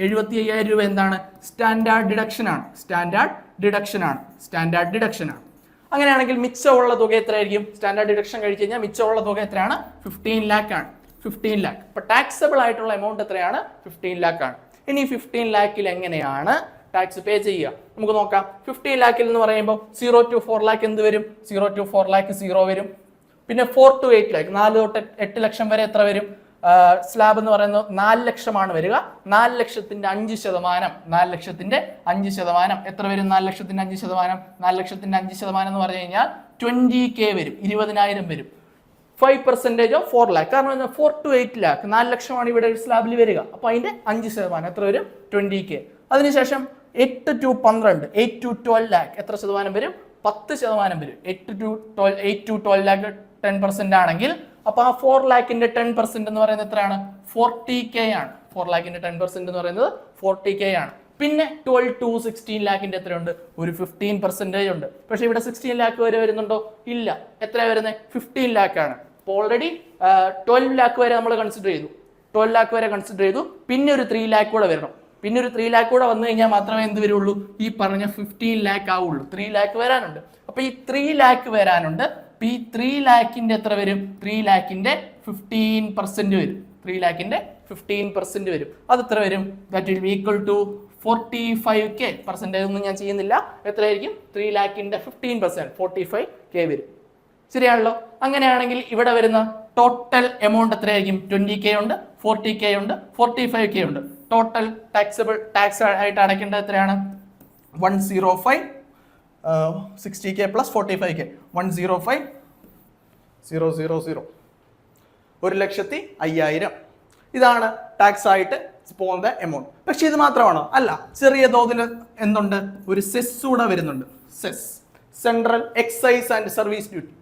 75,000 രൂപ എന്താണ്? സ്റ്റാൻഡേർഡ് ഡിഡക്ഷൻ ആണ്. അങ്ങനെയാണെങ്കിൽ മിച്ചമുള്ള തുക എത്രയായിരിക്കും? സ്റ്റാൻഡേർഡ് ഡിഡക്ഷൻ കഴിച്ച് കഴിഞ്ഞാൽ മിച്ചമുള്ള തുക എത്രയാണ്? 15 ലാക്ക് ആണ്. 15 ലാക്ക്. അപ്പൊ ടാക്സബിൾ ആയിട്ടുള്ള എമൗണ്ട് എത്രയാണ്? 15 ലാക്ക് ആണ്. ഇനി 15 ലാക്കിൽ എങ്ങനെയാണ് ടാക്സ് പേ ചെയ്യുക? നമുക്ക് നോക്കാം. 15 ലാക്കിൽ എന്ന് പറയുമ്പോൾ 0 to 4 ലാക്ക് എന്ത് വരും? 0 to 4 ലാക്ക് 0 വരും. പിന്നെ 4 to 8 ലാക്ക് 4 തൊട്ട് 8 ലക്ഷം വരെ എത്ര വരും? സ്ലാബ് എന്ന് പറയുന്നത് 4 ലക്ഷമാണ് വരിക. 4 ലക്ഷത്തിന്റെ 5%, 4 ലക്ഷത്തിന്റെ 5% എത്ര വരും? 4 ലക്ഷത്തിന്റെ 5%, 4 ലക്ഷത്തിന്റെ 5% എന്ന് പറഞ്ഞു കഴിഞ്ഞാൽ 20K വരും, 20,000 വരും. 5% ഓഫ് 4 ലാക്ക്. കാരണം 4 to 8 ലാക്ക് 4 ലക്ഷമാണ് ഇവിടെ സ്ലാബിൽ വരിക. അപ്പൊ അതിന്റെ 5% എത്ര വരും? 20K. അതിനുശേഷം 8 to 12, 8 to 12 ലാക്ക് എത്ര ശതമാനം വരും? 10% വരും. 8 to 12 ലാക്ക് 10% ആണെങ്കിൽ അപ്പൊ ആ 4 ലാക്കിന്റെ 10% എന്ന് പറയുന്നത് എത്രയാണ്? 40K ആണ്. 4 ലാക്കിന്റെ 10% എന്ന് പറയുന്നത് 40K ആണ്. പിന്നെ 12 to 16 ലാക്കിന്റെ എത്രയുണ്ട്? ഒരു 15% ഉണ്ട്. പക്ഷെ ഇവിടെ 16 ലാക്ക് വരെ വരുന്നുണ്ടോ? ഇല്ല. എത്ര വരുന്നത്? 15 ലാക്കാണ്. അപ്പോൾ ഓൾറെഡി 12 ലാക്ക് വരെ നമ്മൾ കൺസിഡർ ചെയ്തു. 12 ലാക്ക് വരെ കൺസിഡർ ചെയ്തു. പിന്നെ ഒരു 3 ലാക്ക് കൂടെ വരണം. പിന്നെ ഒരു 3 ലാക്ക് കൂടെ വന്നു കഴിഞ്ഞാൽ മാത്രമേ എന്ത് വരുള്ളൂ? ഈ പറഞ്ഞ 15 ലാക്ക് ആവുള്ളൂ. 3 ലാക്ക് വരാനുണ്ട്. അപ്പൊ ഈ 3 ലാക്ക് വരാനുണ്ട്. ഈ 3 ലാക്കിന്റെ എത്ര വരും? 3 ലാക്കിന്റെ 15% വരും. 3 ലാക്കിന്റെ 15% വരും. അത് എത്ര വരും? That will be equal to 45K. Percentage ഒന്നും ഞാൻ ചെയ്യുന്നില്ല. എത്രയായിരിക്കും? 3 ലാക്കിന്റെ 15%, 45K വരും. ശരിയാണല്ലോ? അങ്ങനെയാണെങ്കിൽ ഇവിടെ വരുന്ന ടോട്ടൽ എമൗണ്ട് എത്രയായിരിക്കും? 20K ഉണ്ട്, 40K ഉണ്ട്, 45K ഉണ്ട്. ടോട്ടൽ ടാക്സ് ആയിട്ട് അടയ്ക്കേണ്ടത് എത്രയാണ്? 105 60K പ്ലസ് 45K 105,000 1,05,000. ഇതാണ് ടാക്സ് ആയിട്ട് പോകുന്ന എമൗണ്ട്. പക്ഷെ ഇത് മാത്രമാണോ? അല്ല. ചെറിയ തോതിൽ എന്തുണ്ട്? ഒരു സെസ് കൂടെ വരുന്നുണ്ട്. Cess, central excise and service duty.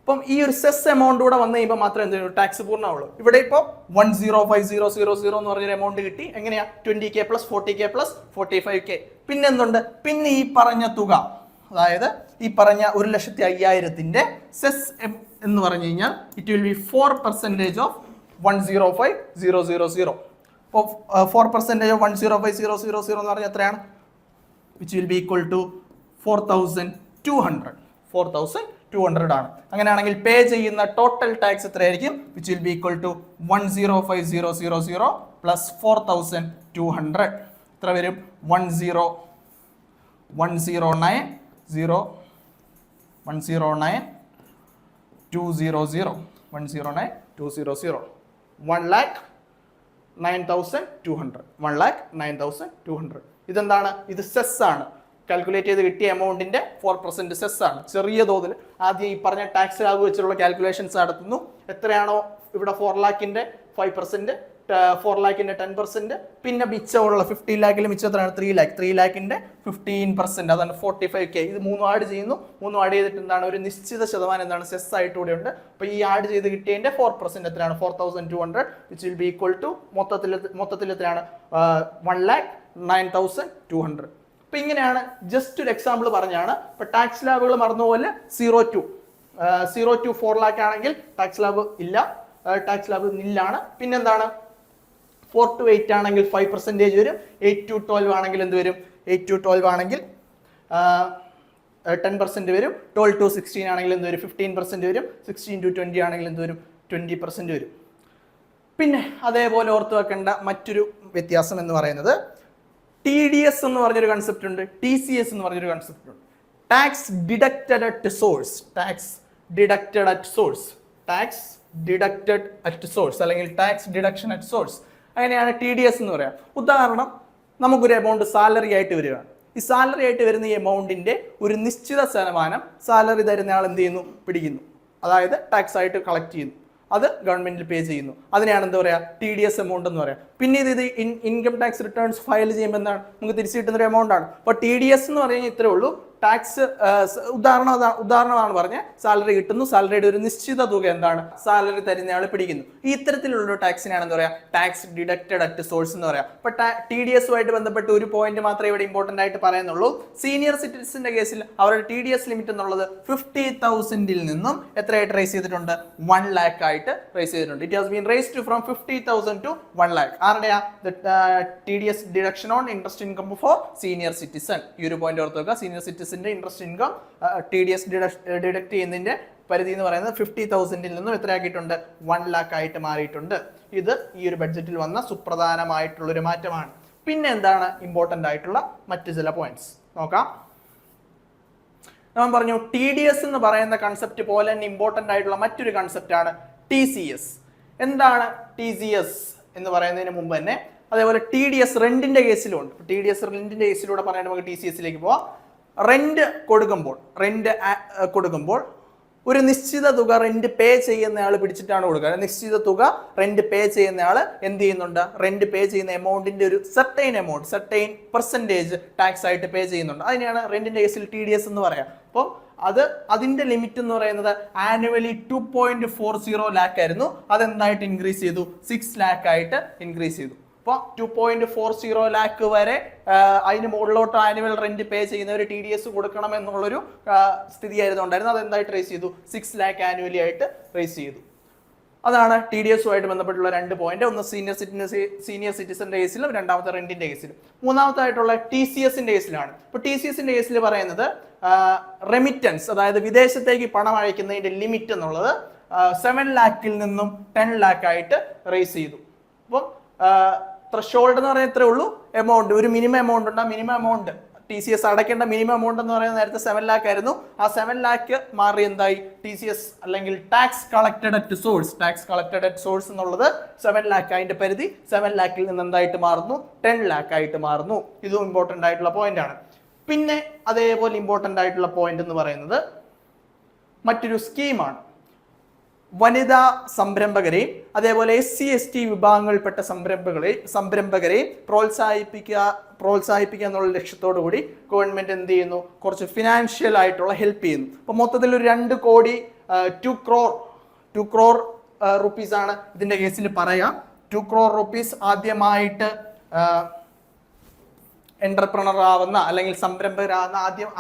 അപ്പം ഈ ഒരു സെസ് എമൗണ്ട് കൂടെ വന്നു കഴിയുമ്പോൾ മാത്രമേ എന്ത് ടാക്സ് പൂർണ്ണമാവുള്ളൂ. ഇവിടെ ഇപ്പോൾ 105,000 എന്ന് പറഞ്ഞൊരു എമൗണ്ട് കിട്ടി. എങ്ങനെയാ? 20K plus 40K plus 45K. പിന്നെ എന്തുണ്ട്? പിന്നെ ഈ പറഞ്ഞ തുക, അതായത് ഈ പറഞ്ഞ 1,05,000 സെസ് എന്ന് പറഞ്ഞു കഴിഞ്ഞാൽ ഇറ്റ് വിൽ ബി 4% ഓഫ് 105,000. അപ്പോൾ 4% ഓഫ് 105,000 എന്ന് പറഞ്ഞാൽ എത്രയാണ്? Which will be equal to 4,200 ആണ്. അങ്ങനെയാണെങ്കിൽ പേ ചെയ്യുന്ന ടോട്ടൽ ടാക്സ് എത്രയായിരിക്കും? Which will be equal to 105,000 plus 4,200 എത്ര വരും? 109,200 109,200. ഇതെന്താണ്? ഇത് സെസ് ആണ്. കാൽക്കുലേറ്റ് ചെയ്ത് കിട്ടിയ എമൗണ്ടിന്റെ 4% സെസ് ആണ്. ചെറിയ തോതിൽ ആദ്യം ഈ പറഞ്ഞ ടാക്സ് ലാബ് വെച്ചുള്ള കാൽക്കുലേഷൻസ് നടത്തുന്നു. എത്രയാണോ ഇവിടെ 4 ലാക്കിന്റെ 5%, 4 ലാക്കിന്റെ 10%, പിന്നെ മിച്ചമുള്ള 15 ലാക്കിൽ മിച്ചം എത്രയാണ്? 3 ലാക്ക്. 3 ലാക്കിന്റെ 15%, അതാണ് 45K. ഇത് 3 ആഡ് ചെയ്യുന്നു. 3 ആഡ് ചെയ്തിട്ട് എന്താണ്? ഒരു നിശ്ചിത ശതമാനം എന്താണ്? സെസ് ആയിട്ട് കൂടെ ഉണ്ട്. അപ്പൊ ഈ ആഡ് ചെയ്ത് കിട്ടിയതിന്റെ 4% എത്രയാണ്? 4,200 which will be equal to മൊത്തത്തിൽ എത്രയാണ്? 1,09,200. അപ്പൊ ഇങ്ങനെയാണ്. ജസ്റ്റ് ഒരു എക്സാമ്പിൾ പറഞ്ഞാണ്. ഇപ്പൊ ടാക്സ് ലാബുകൾ മറന്നുപോലെ 0 to 4 ലാക്ക് ആണെങ്കിൽ ടാക്സ് ലാബ് ഇല്ല. ടാക്സ് ലാബ് നില്ലാണ്. പിന്നെന്താണ്? 4 to 8 ആണെങ്കിൽ 5% വരും. 8 to 12 ആണെങ്കിൽ എന്ത് വരും? 8 to 12 ആണെങ്കിൽ 10% വരും. 12 to 16 ആണെങ്കിൽ എന്ത് വരും? 15% വരും. 16 to 20 ആണെങ്കിൽ എന്ത് വരും? 20% വരും. പിന്നെ അതേപോലെ ഓർത്ത് വെക്കേണ്ട മറ്റൊരു വ്യത്യാസം എന്ന് പറയുന്നത് TDS എന്ന് പറഞ്ഞൊരു കൺസെപ്റ്റ് ഉണ്ട്, TCS എന്ന് പറഞ്ഞൊരു കൺസെപ്റ്റ് ഉണ്ട്. ടാക്സ് ഡിഡക്റ്റഡ് അറ്റ് സോഴ്സ്, അല്ലെങ്കിൽ ടാക്സ് ഡിഡക്ഷൻ അറ്റ് സോഴ്സ്. അങ്ങനെയാണ് TDS എന്ന് പറയാം. ഉദാഹരണം, നമുക്കൊരു എമൗണ്ട് സാലറി ആയിട്ട് വരികയാണ്. ഈ സാലറി ആയിട്ട് വരുന്ന ഈ എമൗണ്ടിന്റെ ഒരു നിശ്ചിത ശതമാനം സാലറി തരുന്ന ആൾ എന്ത് ചെയ്യുന്നു? പിടിക്കുന്നു. അതായത് ടാക്സ് ആയിട്ട് കളക്ട് ചെയ്യുന്നു. അത് ഗവൺമെന്റിൽ പേ ചെയ്യുന്നു. അതിനെയാണ് എന്താ പറയുക? TDS എമൗണ്ട് എന്ന് പറയാം. പിന്നെ ഇത് ഇൻകം ടാക്സ് റിട്ടേൺസ് ഫയൽ ചെയ്യുമ്പോൾ എന്താണ്? നമുക്ക് തിരിച്ചു കിട്ടുന്ന ഒരു എമൗണ്ട് ആണ്. അപ്പോൾ TDS എന്ന് പറഞ്ഞു കഴിഞ്ഞാൽ ഇത്രേ ഉള്ളൂ. ടാക്സ് ഉദാഹരണമാണ് പറഞ്ഞ സാലറി കിട്ടുന്നു, സാലറിയുടെ ഒരു നിശ്ചിത തുക എന്താണ് സാലറി തരുന്നയാൾ പിടിക്കുന്നു. ഈ ഇത്തരത്തിലുള്ള ഒരു ടാക്സിനാണ് എന്താ പറയുക ടാക്സ് ഡിഡക്റ്റഡ് അറ്റ് സോഴ്സ് എന്ന് പറയാം. അപ്പൊ TDS ബന്ധപ്പെട്ട് ഒരു പോയിന്റ് മാത്രമേ ഇവിടെ ഇമ്പോർട്ടന്റ് ആയിട്ട് പറയുന്നുള്ളൂ. സീനിയർ സിറ്റിസന്റെ കേസിൽ അവരുടെ TDS ലിമിറ്റ് എന്നുള്ളത് 50,000 നിന്നും എത്രയായിട്ട് റേസ് ചെയ്തിട്ടുണ്ട് 1 lakh ആയിട്ട് റേസ് ചെയ്തിട്ടുണ്ട്. It has been raised from 50,000 to 1 lakh. ആരുടെയാ TDS deduction on interest income for senior citizen. ഈ ഒരു പോയിന്റ് ഓർത്ത് വെക്കുക. സീനിയർ സിറ്റിസന്റെ ഇൻട്രസ്റ്റ് ഇൻകം TDS ഡിഡക്ട് ചെയ്യുന്നതിന്റെ പരിധി എന്ന് പറയുന്നത് 50,000 നിന്നും എത്രയാക്കിയിട്ടുണ്ട് 1 lakh ആയിട്ട് മാറിയിട്ടുണ്ട്. ഇത് ഈ ഒരു ബഡ്ജറ്റിൽ വന്ന സുപ്രധാനമായിട്ടുള്ള ഒരു മാറ്റമാണ്. പിന്നെ എന്താണ് ഇമ്പോർട്ടന്റ് ആയിട്ടുള്ള മറ്റു ചില പോയിന്റ്സ് നോക്കാം. ഞാൻ പറഞ്ഞു TDS എന്ന് പറയുന്ന കൺസെപ്റ്റ് പോലെ തന്നെ ഇമ്പോർട്ടന്റ് ആയിട്ടുള്ള മറ്റൊരു കൺസെപ്റ്റ് ആണ് TCS. എന്താണ് TCS എന്ന് പറയുന്നതിന് മുമ്പ് തന്നെ അതേപോലെ TDS റെന്റിന്റെ കേസിലും ഉണ്ട്. TDS റെന്റിന്റെ കേസിലൂടെ പറയാൻ നമുക്ക് TCSലേക്ക് പോവാം. റെന്റ് കൊടുക്കുമ്പോൾ ഒരു നിശ്ചിത തുക റെന്റ് പേ ചെയ്യുന്നയാൾ പിടിച്ചിട്ടാണ് കൊടുക്കുക. നിശ്ചിത തുക റെന്റ് പേ ചെയ്യുന്നയാൾ എന്ത് ചെയ്യുന്നുണ്ട്, റെന്റ് പേ ചെയ്യുന്ന എമൗണ്ടിന്റെ ഒരു സർട്ടൈൻ പെർസെൻറ്റേജ് ടാക്സ് ആയിട്ട് പേ ചെയ്യുന്നുണ്ട്. അതിനെയാണ് റെന്റിന്റെ കേസിൽ TDS എന്ന് പറയാം. അപ്പോൾ അതിന്റെ ലിമിറ്റ് എന്ന് പറയുന്നത് ആനുവലി 2.40 lakh ആയിരുന്നു. അതെന്തായിട്ട് ഇൻക്രീസ് ചെയ്തു 6 lakh ആയിട്ട് ഇൻക്രീസ് ചെയ്തു. അപ്പോൾ 2.40 lakh വരെ അതിന് മുകളിലോട്ട് ആനുവൽ റെന്റ് പേ ചെയ്യുന്നവർ TDS കൊടുക്കണം എന്നുള്ളൊരു സ്ഥിതിയായിരുന്നു ഉണ്ടായിരുന്നത്. അതെന്തായിട്ട് റേസ് ചെയ്തു 6 lakh ആനുവലി ആയിട്ട് റേസ് ചെയ്തു. അതാണ് TDSുമായിട്ട് ബന്ധപ്പെട്ടുള്ള 2 പോയിന്റ്. ഒന്ന് സീനിയർ സിറ്റിസന്റെ കേസിലും രണ്ടാമത്തെ റെന്റിന്റെ കേസിലും. മൂന്നാമത്തായിട്ടുള്ള TCSന്റെ കേസിലാണ്. ഇപ്പോൾ TCSന്റെ കേസിൽ പറയുന്നത് റെമിറ്റൻസ്, അതായത് വിദേശത്തേക്ക് പണം അയക്കുന്നതിന്റെ ലിമിറ്റ് എന്നുള്ളത് 7 lakh നിന്നും 10 lakh ആയിട്ട് റേസ് ചെയ്തു. അപ്പം ത്രഷോൾഡ് എന്ന് പറയുന്നത് ഇത്രേ ഉള്ളൂ. എമൗണ്ട് ഒരു മിനിമം എമൗണ്ട് ഉണ്ട്. ആ മിനിമം എമൗണ്ട് TCS അടയ്ക്കേണ്ട മിനിമം എമൗണ്ട് എന്ന് പറയുന്നത് നേരത്തെ 7 lakh ആയിരുന്നു. ആ 7 lakh മാറി എന്തായി TCS അല്ലെങ്കിൽ ടാക്സ് കളക്റ്റഡ് അറ്റ് സോഴ്സ് എന്നുള്ളത് 7 lakh. അതിന്റെ പരിധി 7 lakh നിന്ന് എന്തായിട്ട് മാറുന്നു 10 lakh ആയിട്ട് മാറുന്നു. ഇതും ഇമ്പോർട്ടന്റ് ആയിട്ടുള്ള പോയിന്റ് ആണ്. പിന്നെ അതേപോലെ ഇമ്പോർട്ടന്റ് ആയിട്ടുള്ള പോയിന്റ് എന്ന് പറയുന്നത് മറ്റൊരു സ്കീമാണ്. വനിതാ സംരംഭകരെയും അതേപോലെ SC/ST വിഭാഗങ്ങളിൽപ്പെട്ട സംരംഭകരെയും പ്രോത്സാഹിപ്പിക്കുക എന്നുള്ള ലക്ഷ്യത്തോടു കൂടി ഗവൺമെന്റ് എന്ത് ചെയ്യുന്നു, കുറച്ച് ഫിനാൻഷ്യൽ ആയിട്ടുള്ള ഹെൽപ്പ് ചെയ്യുന്നു. അപ്പൊ മൊത്തത്തിൽ ഒരു 2 കോടി 2 crore റുപ്പീസ് ആണ് ഇതിന്റെ കേസിൽ പറയാം. 2 crore റുപ്പീസ് ആദ്യമായിട്ട് എന്റർപ്രണർ ആവുന്ന അല്ലെങ്കിൽ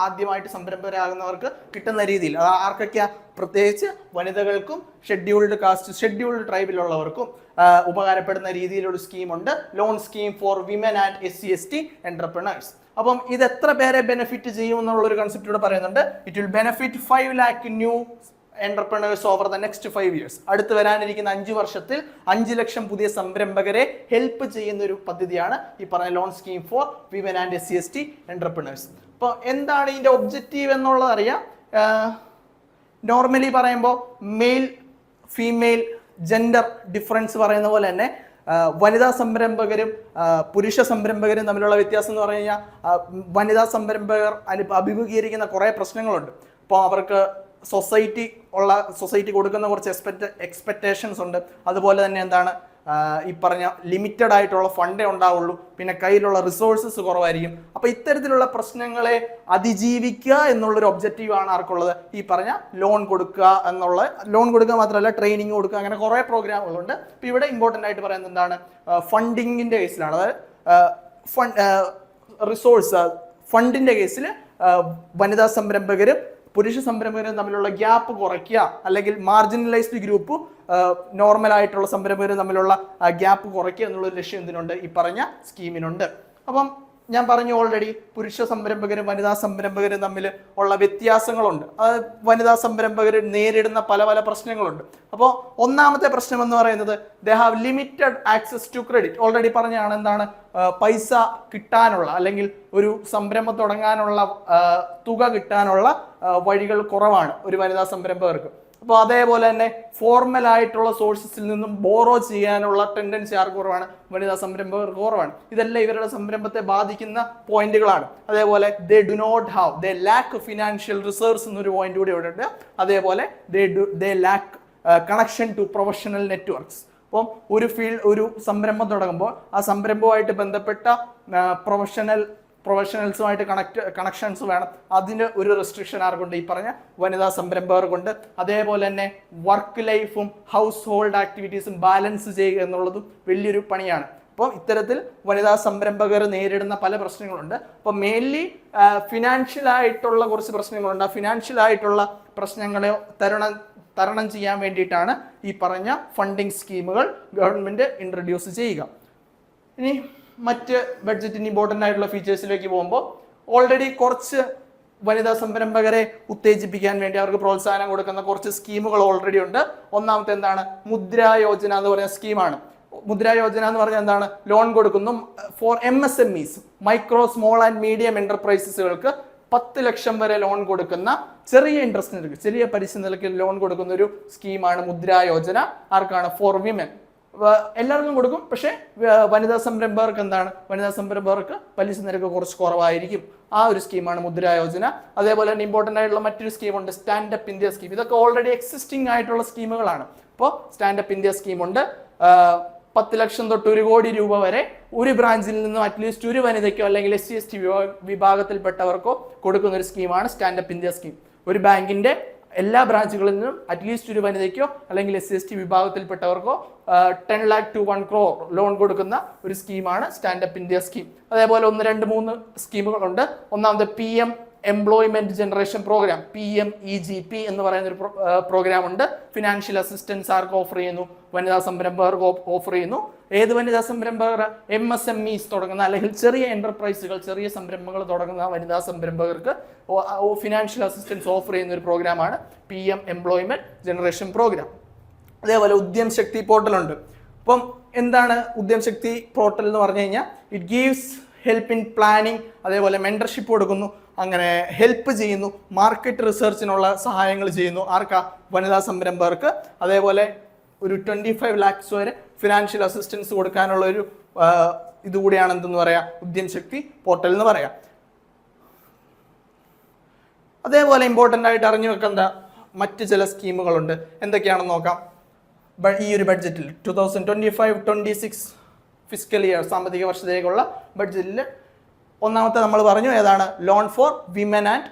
ആദ്യമായിട്ട് സംരംഭകരാകുന്നവർക്ക് കിട്ടുന്ന രീതിയിൽ, അത് ആർക്കൊക്കെയാ, പ്രത്യേകിച്ച് വനിതകൾക്കും ഷെഡ്യൂൾഡ് ട്രൈബിലുള്ളവർക്കും ഉപകാരപ്പെടുന്ന രീതിയിലൊരു സ്കീമുണ്ട്. Loan scheme for women and SC/ST entrepreneurs. അപ്പം ഇത് എത്ര പേരെ ബെനിഫിറ്റ് ചെയ്യും എന്നുള്ളൊരു കൺസെപ്റ്റ് ഇവിടെ പറയുന്നുണ്ട്. It will benefit 5 lakh new entrepreneurs over the next 5 years. അടുത്ത് വരാനിരിക്കുന്ന 5 വർഷത്തിൽ 5 ലക്ഷം പുതിയ സംരംഭകരെ ഹെൽപ്പ് ചെയ്യുന്ന ഒരു പദ്ധതിയാണ് ഈ പറഞ്ഞ loan scheme for women and SC/ST entrepreneurs. അപ്പോൾ എന്താണ് ഇതിന്റെ ഒബ്ജക്റ്റീവ് എന്നുള്ളത് അറിയാം. നോർമലി പറയുമ്പോൾ മെയിൽ ഫീമെയിൽ ജെൻഡർ ഡിഫറൻസ് പറയുന്ന പോലെ തന്നെ വനിതാ സംരംഭകരും പുരുഷ സംരംഭകരും തമ്മിലുള്ള വ്യത്യാസം എന്ന് പറഞ്ഞു കഴിഞ്ഞാൽ വനിതാ സംരംഭകർ അഭിമുഖീകരിക്കുന്ന കുറേ പ്രശ്നങ്ങളുണ്ട്. അപ്പോൾ അവർക്ക് സൊസൈറ്റി കൊടുക്കുന്ന കുറച്ച് എക്സ്പെക്ടേഷൻസ് ഉണ്ട്. അതുപോലെ തന്നെ എന്താണ് ഈ പറഞ്ഞ ലിമിറ്റഡ് ആയിട്ടുള്ള ഫണ്ടേ ഉണ്ടാവുള്ളൂ. പിന്നെ കയ്യിലുള്ള റിസോഴ്സസ് കുറവായിരിക്കും. അപ്പൊ ഇത്തരത്തിലുള്ള പ്രശ്നങ്ങളെ അതിജീവിക്കുക എന്നുള്ളൊരു ഒബ്ജക്റ്റീവ് ആണ് ആർക്കുള്ളത്, ഈ പറഞ്ഞ ലോൺ കൊടുക്കുക മാത്രമല്ല ട്രെയിനിങ് കൊടുക്കുക, അങ്ങനെ കുറെ പ്രോഗ്രാമുകളുണ്ട്. അപ്പൊ ഇവിടെ ഇമ്പോർട്ടന്റ് ആയിട്ട് പറയുന്നത് എന്താണ്, ഫണ്ടിങ്ങിന്റെ കേസിലാണ്. അതായത് ഫണ്ടിന്റെ കേസിൽ വനിതാ സംരംഭകരും പുരുഷ സംരംഭകരും തമ്മിലുള്ള ഗ്യാപ്പ് കുറയ്ക്കുക, അല്ലെങ്കിൽ മാർജിനലൈസ്ഡ് ഗ്രൂപ്പ് നോർമൽ ആയിട്ടുള്ള സംരംഭകരും തമ്മിലുള്ള ഗ്യാപ്പ് കുറയ്ക്കുക എന്നുള്ളൊരു ലക്ഷ്യം ഇതിനുണ്ട്, ഈ പറഞ്ഞ സ്കീമിനുണ്ട്. അപ്പം ഞാൻ പറഞ്ഞു ഓൾറെഡി പുരുഷ സംരംഭകരും വനിതാ സംരംഭകരും തമ്മിൽ ഉള്ള വ്യത്യാസങ്ങളുണ്ട്. അത് വനിതാ സംരംഭകർ നേരിടുന്ന പല പ്രശ്നങ്ങളുണ്ട്. അപ്പോൾ ഒന്നാമത്തെ പ്രശ്നം എന്ന് പറയുന്നത് they have limited access to credit. Already പറഞ്ഞാണ് എന്താണ്, പൈസ കിട്ടാനുള്ള അല്ലെങ്കിൽ ഒരു സംരംഭം തുടങ്ങാനുള്ള തുക കിട്ടാനുള്ള വഴികൾ കുറവാണ് ഒരു വനിതാ സംരംഭകർക്ക്. അപ്പോൾ അതേപോലെ തന്നെ ഫോർമൽ ആയിട്ടുള്ള സോഴ്സസിൽ നിന്നും ബോറോ ചെയ്യാനുള്ള ടെൻഡൻസി ആർക്ക് കുറവാണ്, വനിതാ സംരംഭകർക്ക് കുറവാണ്. ഇതെല്ലാം ഇവരുടെ സംരംഭത്തെ ബാധിക്കുന്ന പോയിന്റുകളാണ്. അതേപോലെ ദേ ലാക്ക് ഫിനാൻഷ്യൽ റിസർവ്സ് എന്നൊരു പോയിന്റ് കൂടി ഇവിടെ ഉണ്ട്. അതേപോലെ they lack connection to professional networks. അപ്പം ഒരു സംരംഭം തുടങ്ങുമ്പോൾ ആ സംരംഭവുമായിട്ട് ബന്ധപ്പെട്ട പ്രൊഫഷണൽ പ്രൊഫഷണൽസുമായിട്ട് കണക്ഷൻസ് വേണം. അതിന് ഒരു റെസ്ട്രിക്ഷൻ ആർക്കുണ്ട്? ഈ പറഞ്ഞ വനിതാ സംരംഭകർക്കുണ്ട്. അതേപോലെ തന്നെ വർക്ക് ലൈഫും ഹൗസ് ഹോൾഡ് ആക്ടിവിറ്റീസും ബാലൻസ് ചെയ്യുക എന്നുള്ളതും വലിയൊരു പണിയാണ്. അപ്പോൾ ഇത്തരത്തിൽ വനിതാ സംരംഭകർ നേരിടുന്ന പല പ്രശ്നങ്ങളുണ്ട്. അപ്പോൾ മെയിൻലി ഫിനാൻഷ്യൽ ആയിട്ടുള്ള കുറച്ച് പ്രശ്നങ്ങളുണ്ട്. ആ ഫിനാൻഷ്യൽ ആയിട്ടുള്ള പ്രശ്നങ്ങളെ തരണം ചെയ്യാൻ വേണ്ടിയിട്ടാണ് ഈ പറഞ്ഞ ഫണ്ടിങ് സ്കീമുകൾ ഗവൺമെന്റ് ഇൻട്രൊഡ്യൂസ് ചെയ്യുക. ഇനി മറ്റ് ബഡ്ജറ്റിന് ഇമ്പോർട്ടൻ്റ് ആയിട്ടുള്ള ഫീച്ചേഴ്സിലേക്ക് പോകുമ്പോൾ ഓൾറെഡി കുറച്ച് വനിതാ സംരംഭകരെ ഉത്തേജിപ്പിക്കാൻ വേണ്ടി അവർക്ക് പ്രോത്സാഹനം കൊടുക്കുന്ന കുറച്ച് സ്കീമുകൾ ഓൾറെഡി ഉണ്ട്. ഒന്നാമത്തെ എന്താണ്? മുദ്രാ യോജന എന്ന് പറയുന്ന സ്കീമാണ്. മുദ്രാ യോജന എന്ന് പറഞ്ഞാൽ എന്താണ്? ലോൺ കൊടുക്കുന്നു for MSMEs, micro small and medium എന്റർപ്രൈസസുകൾക്ക് 10 ലക്ഷം വരെ ലോൺ കൊടുക്കുന്ന ചെറിയ ഇൻട്രസ്റ്റ് നിരക്ക്, ചെറിയ പലിശ നിരക്ക് ലോൺ കൊടുക്കുന്ന ഒരു സ്കീമാണ് മുദ്രാ യോജന. ആർക്കാണ്? For women. എല്ലാവർക്കും കൊടുക്കും, പക്ഷേ വനിതാ സംരംഭകർക്ക് എന്താണ്? വനിതാ സംരംഭകർക്ക് പലിശ നിരക്ക് കുറച്ച് കുറവായിരിക്കും. ആ ഒരു സ്കീമാണ് മുദ്രാ യോജന. അതേപോലെ തന്നെ ഇമ്പോർട്ടൻ്റ് ആയിട്ടുള്ള മറ്റൊരു സ്കീമുണ്ട്, സ്റ്റാൻഡപ്പ് ഇന്ത്യ സ്കീം. ഇതൊക്കെ ഓൾറെഡി എക്സിസ്റ്റിംഗ് ആയിട്ടുള്ള സ്കീമുകളാണ്. അപ്പോൾ സ്റ്റാൻഡപ്പ് ഇന്ത്യ സ്കീമുണ്ട്. 10 ലക്ഷം തൊട്ട് 1 കോടി രൂപ വരെ ഒരു ബ്രാഞ്ചിൽ നിന്നും അറ്റ്ലീസ്റ്റ് ഒരു വനിതയ്ക്കോ അല്ലെങ്കിൽ SC/ST വിഭാഗത്തിൽപ്പെട്ടവർക്കോ കൊടുക്കുന്ന ഒരു സ്കീമാണ് സ്റ്റാൻഡപ്പ് ഇന്ത്യ സ്കീം. ഒരു ബാങ്കിന്റെ എല്ലാ ബ്രാഞ്ചുകളിൽ നിന്നും അറ്റ്ലീസ്റ്റ് ഒരു വനിതയ്ക്കോ അല്ലെങ്കിൽ SC/ST വിഭാഗത്തിൽപ്പെട്ടവർക്കോ 10 lakh to 1 crore loan കൊടുക്കുന്ന ഒരു സ്കീമാണ് സ്റ്റാൻഡപ്പ് ഇന്ത്യ സ്കീം. അതേപോലെ 1, 2, 3 സ്കീമുകളുണ്ട്. ഒന്നാമത് PM employment generation programme, PMEGP എന്ന് പറയുന്ന ഒരു പ്രോഗ്രാം ഉണ്ട്. ഫിനാൻഷ്യൽ അസിസ്റ്റൻസ് ആർക്ക് ഓഫർ ചെയ്യുന്നു? വനിതാ സംരംഭകർക്ക് ഓഫർ ചെയ്യുന്നു. ഏത് വനിതാ സംരംഭകർ? MSMEs തുടങ്ങുന്ന അല്ലെങ്കിൽ ചെറിയ എന്റർപ്രൈസുകൾ, ചെറിയ സംരംഭങ്ങൾ തുടങ്ങുന്ന വനിതാ സംരംഭകർക്ക് ഫിനാൻഷ്യൽ അസിസ്റ്റൻസ് ഓഫർ ചെയ്യുന്ന ഒരു പ്രോഗ്രാമാണ് PM എംപ്ലോയ്മെന്റ് ജനറേഷൻ പ്രോഗ്രാം. അതേപോലെ ഉദ്യം ശക്തി പോർട്ടൽ ഉണ്ട്. അപ്പം എന്താണ് ഉദ്യം ശക്തി പോർട്ടൽ എന്ന് പറഞ്ഞു കഴിഞ്ഞാൽ? It gives help in planning, അതേപോലെ മെന്റർഷിപ്പ് കൊടുക്കുന്നു, അങ്ങനെ ഹെൽപ്പ് ചെയ്യുന്നു, മാർക്കറ്റ് റിസർച്ചിനുള്ള സഹായങ്ങൾ ചെയ്യുന്നു. ആർക്കാ? വനിതാ സംരംഭകർക്ക്. അതേപോലെ ഒരു 25 lakhs വരെ ഫിനാൻഷ്യൽ അസിസ്റ്റൻസ് കൊടുക്കാനുള്ള ഒരു ഇതുകൂടിയാണ് എന്തെന്ന് പറയാം? ഉദ്യം ശക്തി പോർട്ടൽ എന്ന് പറയാം. അതേപോലെ ഇമ്പോർട്ടൻ്റ് ആയിട്ട് അറിഞ്ഞു വെക്കേണ്ട മറ്റ് ചില സ്കീമുകളുണ്ട്. എന്തൊക്കെയാണെന്ന് നോക്കാം. ഈ ഒരു ബഡ്ജറ്റിൽ 2025-26 ഫിസ്ക്കൽ ഇയർ സാമ്പത്തിക വർഷത്തേക്കുള്ള ബഡ്ജറ്റിൽ ഒന്നാമത്തെ നമ്മൾ പറഞ്ഞു ഏതാണ്? Loan for women and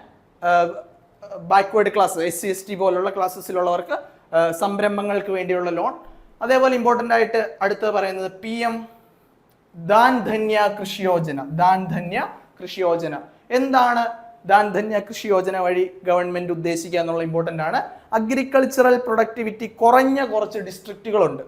backward class, SC/ST പോലുള്ള ക്ലാസ്സസിലുള്ളവർക്ക് സംരംഭങ്ങൾക്ക് വേണ്ടിയുള്ള ലോൺ. അതേപോലെ ഇമ്പോർട്ടൻ്റ് ആയിട്ട് അടുത്ത് പറയുന്നത് PM ദാൻ ധന്യ കൃഷി യോജന. ദാൻ ധന്യ കൃഷി യോജന എന്താണ്? ദാൻ ധന്യ കൃഷി യോജന വഴി ഗവൺമെന്റ് ഉദ്ദേശിക്കുക എന്നുള്ള ഇമ്പോർട്ടൻ്റ് ആണ്. അഗ്രികൾച്ചറൽ പ്രൊഡക്ടിവിറ്റി കുറഞ്ഞ കുറച്ച് ഡിസ്ട്രിക്റ്റുകളുണ്ട്.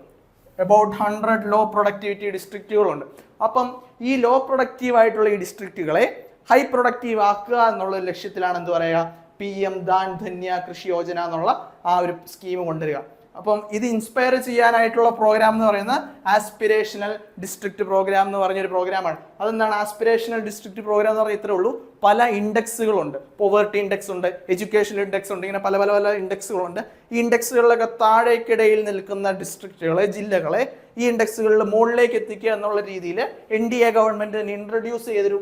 അബൌട്ട് 100 ലോ പ്രൊഡക്ടിവിറ്റി ഡിസ്ട്രിക്റ്റുകളുണ്ട്. അപ്പം ഈ ലോ പ്രൊഡക്റ്റീവ് ആയിട്ടുള്ള ഈ ഡിസ്ട്രിക്റ്റുകളെ ഹൈ പ്രൊഡക്റ്റീവ് ആക്കുക എന്നുള്ള ലക്ഷ്യത്തിലാണ് എന്ത് പറയുക? PM ദാൻ ധന്യ കൃഷി യോജന എന്നുള്ള ആ ഒരു സ്കീം കൊണ്ടുവരിക. അപ്പം ഇത് ഇൻസ്പയർ ചെയ്യാനായിട്ടുള്ള പ്രോഗ്രാം എന്ന് പറയുന്നത് ആസ്പിരേഷണൽ ഡിസ്ട്രിക്ട് പ്രോഗ്രാം എന്ന് പറഞ്ഞൊരു പ്രോഗ്രാമാണ്. അതെന്താണ് ആസ്പിരേഷണൽ ഡിസ്ട്രിക്ട് പ്രോഗ്രാം എന്ന് പറഞ്ഞാൽ? ഇത്രേ ഉള്ളൂ. പല ഇൻഡെക്സുകളുണ്ട്. പോവേർട്ടി ഇൻഡെക്സ് ഉണ്ട്, എഡ്യൂക്കേഷൻ ഇൻഡെക്സ് ഉണ്ട്, ഇങ്ങനെ പല പല പല ഇൻഡെക്സുകളുണ്ട്. ഈ ഇൻഡെക്സുകളിലൊക്കെ താഴേക്കിടയിൽ നിൽക്കുന്ന ഡിസ്ട്രിക്റ്റുകളെ, ജില്ലകളെ ഈ ഇൻഡെക്സുകളിൽ മുകളിലേക്ക് എത്തിക്കുക എന്നുള്ള രീതിയിൽ NDA ഗവൺമെന്റ് ഇൻട്രൊഡ്യൂസ് ചെയ്തൊരു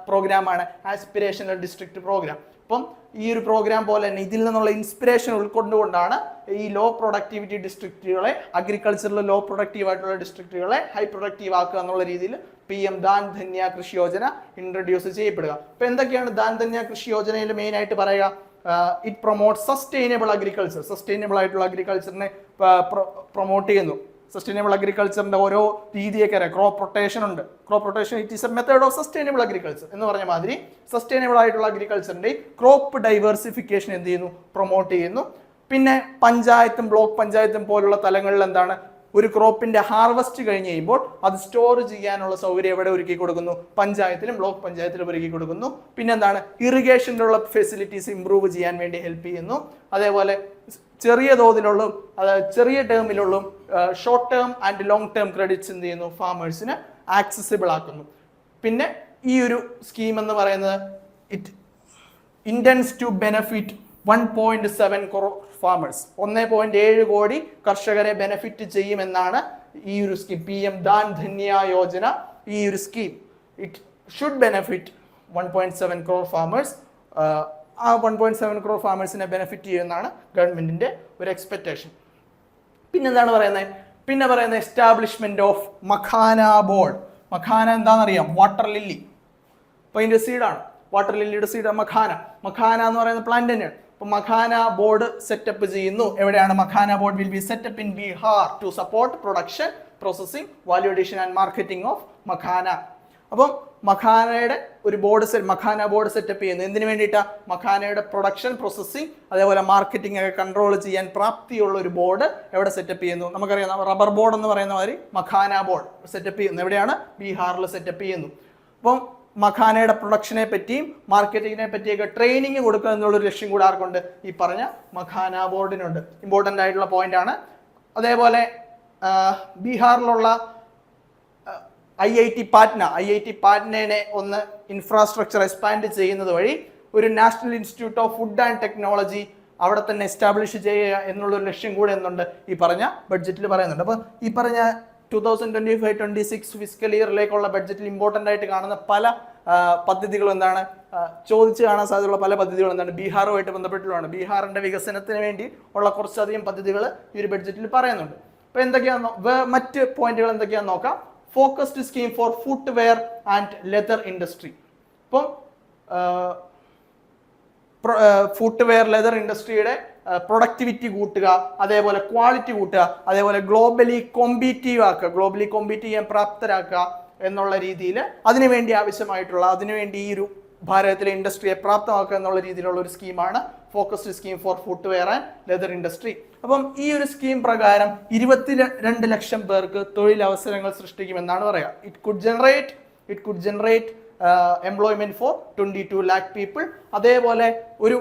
പ്രോഗ്രാമാണ് ആസ്പിരേഷണൽ ഡിസ്ട്രിക്ട് പ്രോഗ്രാം. അപ്പം ഈ ഒരു പ്രോഗ്രാം പോലെ തന്നെ ഇതിൽ നിന്നുള്ള ഇൻസ്പിറേഷൻ ഉൾക്കൊണ്ടുകൊണ്ടാണ് ഈ ലോ പ്രൊഡക്ടിവിറ്റി ഡിസ്ട്രിക്റ്റുകളെ, അഗ്രികൾച്ചറിൽ ലോ പ്രൊഡക്റ്റീവ് ആയിട്ടുള്ള ഡിസ്ട്രിക്റ്റുകളെ ഹൈ പ്രൊഡക്റ്റീവ് ആക്കുക എന്നുള്ള രീതിയിൽ PM ദാൻ ധന്യ കൃഷി യോജന ഇൻട്രൊഡ്യൂസ് ചെയ്യപ്പെടുക. അപ്പൊ എന്തൊക്കെയാണ് ദാൻ ധന്യ കൃഷി യോജനയിൽ മെയിൻ ആയിട്ട് പറയുക? It promote sustainable agriculture. Sustainable ആയിട്ടുള്ള അഗ്രികൾച്ചറിനെ പ്രൊമോട്ട് ചെയ്യുന്നു. സസ്റ്റൈനബിൾ അഗ്രികൾച്ചറിന്റെ ഓരോ രീതിയൊക്കെ അറിയാം. ക്രോപ്പ് റൊട്ടേഷൻ ഉണ്ട്. Crop rotation it is A method of sustainable agriculture എന്ന് പറഞ്ഞ മാതിരി സസ്റ്റൈനബിൾ ആയിട്ടുള്ള അഗ്രികൾച്ചറിന്റെ ക്രോപ്പ് ഡൈവേഴ്സിഫിക്കേഷൻ എന്ത് ചെയ്യുന്നു? പ്രൊമോട്ട് ചെയ്യുന്നു. പിന്നെ പഞ്ചായത്തും ബ്ലോക്ക് പഞ്ചായത്തും പോലുള്ള തലങ്ങളിൽ എന്താണ്? ഒരു ക്രോപ്പിന്റെ ഹാർവസ്റ്റ് കഴിഞ്ഞ് കഴിയുമ്പോൾ അത് സ്റ്റോർ ചെയ്യാനുള്ള സൗകര്യം എവിടെ ഒരുക്കി കൊടുക്കുന്നു? പഞ്ചായത്തിലും ബ്ലോക്ക് പഞ്ചായത്തിലും ഒരുക്കി കൊടുക്കുന്നു. പിന്നെന്താണ്? ഇറിഗേഷനിലുള്ള ഫെസിലിറ്റീസ് ഇംപ്രൂവ് ചെയ്യാൻ വേണ്ടി ഹെൽപ്പ് ചെയ്യുന്നു. അതേപോലെ ചെറിയ തോതിലുള്ള ചെറിയ ടേമിലുള്ള short term and long term credits എന്ത് ചെയ്യുന്നു? ഫാമേഴ്സിന് ആക്സസിബിൾ ആക്കുന്നു. പിന്നെ ഈ ഒരു സ്കീം എന്ന് പറയുന്നത് it intends to benefit 1.7 crore farmers. 1.7 കോടി കർഷകരെ ബെനിഫിറ്റ് ചെയ്യുമെന്നാണ് ഈ ഒരു സ്കീം PM ദാൻ ധന്യ യോജന. ഈ ഒരു scheme it should benefit 1.7 crore farmers. ആ 1.7 crore ഫാമേഴ്സിനെ ബെനിഫിറ്റ് ചെയ്യുമെന്നാണ് ഗവൺമെന്റിന്റെ ഒരു എക്സ്പെക്ടേഷൻ. പിന്നെന്താണ് പറയുന്നത്? പിന്നെ പറയുന്നത് establishment of makhana board. Makhana എന്താണെന്നറിയാം? Water lily. പൈൻ്റെ സീഡാണ്. വാട്ടർ ലില്ലിയുടെ സീഡ് മഖാന എന്ന് പറയുന്ന പ്ലാന്റ് തന്നെയാണ്. അപ്പോൾ മഖാന ബോർഡ് സെറ്റപ്പ് ചെയ്യുന്നു. എവിടെയാണ് makhana board will be set up in Bihar to support production, processing, value addition and marketing of makhana. അപ്പം മഖാനയുടെ ഒരു മഖാന ബോർഡ് സെറ്റപ്പ് ചെയ്യുന്നു. എന്തിനു വേണ്ടിയിട്ടാണ്? മഖാനയുടെ പ്രൊഡക്ഷൻ, പ്രോസസ്സിംഗ്, അതേപോലെ മാർക്കറ്റിംഗ് ഒക്കെ കൺട്രോൾ ചെയ്യാൻ പ്രാപ്തിയുള്ള ഒരു ബോർഡ് എവിടെ സെറ്റപ്പ് ചെയ്യുന്നു? നമുക്കറിയാം റബ്ബർ ബോർഡ് എന്ന് പറയുന്ന മാതിരി മഖാന ബോർഡ് സെറ്റപ്പ് ചെയ്യുന്നു. എവിടെയാണ്? ബീഹാറിൽ സെറ്റപ്പ് ചെയ്യുന്നു. അപ്പം മഖാനയുടെ പ്രൊഡക്ഷനെ പറ്റിയും മാർക്കറ്റിങ്ങിനെ പറ്റിയൊക്കെ ട്രെയിനിങ് കൊടുക്കുക എന്നുള്ളൊരു ലക്ഷ്യം കൂടെ ആർക്കുണ്ട്? ഈ പറഞ്ഞ മഖാന ബോർഡിനുണ്ട്. ഇമ്പോർട്ടൻ്റ് ആയിട്ടുള്ള പോയിന്റ് ആണ്. അതേപോലെ ബീഹാറിലുള്ള IIT പാറ്റ്നയെ ഒന്ന് ഇൻഫ്രാസ്ട്രക്ചർ എക്സ്പാൻഡ് ചെയ്യുന്നത് വഴി ഒരു national institute of food and technology അവിടെ തന്നെ എസ്റ്റാബ്ലിഷ് ചെയ്യുക എന്നുള്ളൊരു ലക്ഷ്യം കൂടെ എന്നുണ്ട് ഈ പറഞ്ഞ ബഡ്ജറ്റിൽ പറയുന്നുണ്ട്. അപ്പോൾ ഈ പറഞ്ഞ 2025-26 ഫിസിക്കൽ ഇയറിലേക്കുള്ള ബഡ്ജറ്റിൽ ഇമ്പോർട്ടൻ്റ് ആയിട്ട് കാണുന്ന പല പദ്ധതികളും എന്താണ്? ചോദിച്ച് കാണാൻ സാധ്യതയുള്ള പല പദ്ധതികളും എന്താണ്? ബീഹാറുമായിട്ട് ബന്ധപ്പെട്ടുള്ളതാണ്. ബീഹാറിൻ്റെ വികസനത്തിന് വേണ്ടി ഉള്ള കുറച്ചധികം പദ്ധതികൾ ഈ ഒരു ബഡ്ജറ്റിൽ പറയുന്നുണ്ട്. അപ്പോൾ എന്തൊക്കെയാണെന്നോ മറ്റ് പോയിന്റുകൾ എന്തൊക്കെയാണെന്ന് നോക്കാം. Focused scheme for footwear and leather industry. ഇപ്പം ഫുട്വെയർ ലെതർ ഇൻഡസ്ട്രിയുടെ പ്രൊഡക്ടിവിറ്റി കൂട്ടുക, അതേപോലെ ക്വാളിറ്റി കൂട്ടുക, അതേപോലെ ഗ്ലോബലി കോമ്പീറ്റ് ചെയ്യാൻ പ്രാപ്തരാക്കുക എന്നുള്ള രീതിയിൽ അതിനുവേണ്ടി ഈ ഒരു ഭാരതത്തിലെ ഇൻഡസ്ട്രിയെ പ്രാപ്തമാക്കുക എന്നുള്ള രീതിയിലുള്ള ഒരു സ്കീമാണ് focused scheme for footwear and leather industry. അപ്പം ഈ ഒരു സ്കീം പ്രകാരം 22 ലക്ഷം പേർക്ക് തൊഴിലവസരങ്ങൾ സൃഷ്ടിക്കുമെന്നാണ് പറയുക. It could generate employment for 22 lakh people. അതേപോലെ ഒരു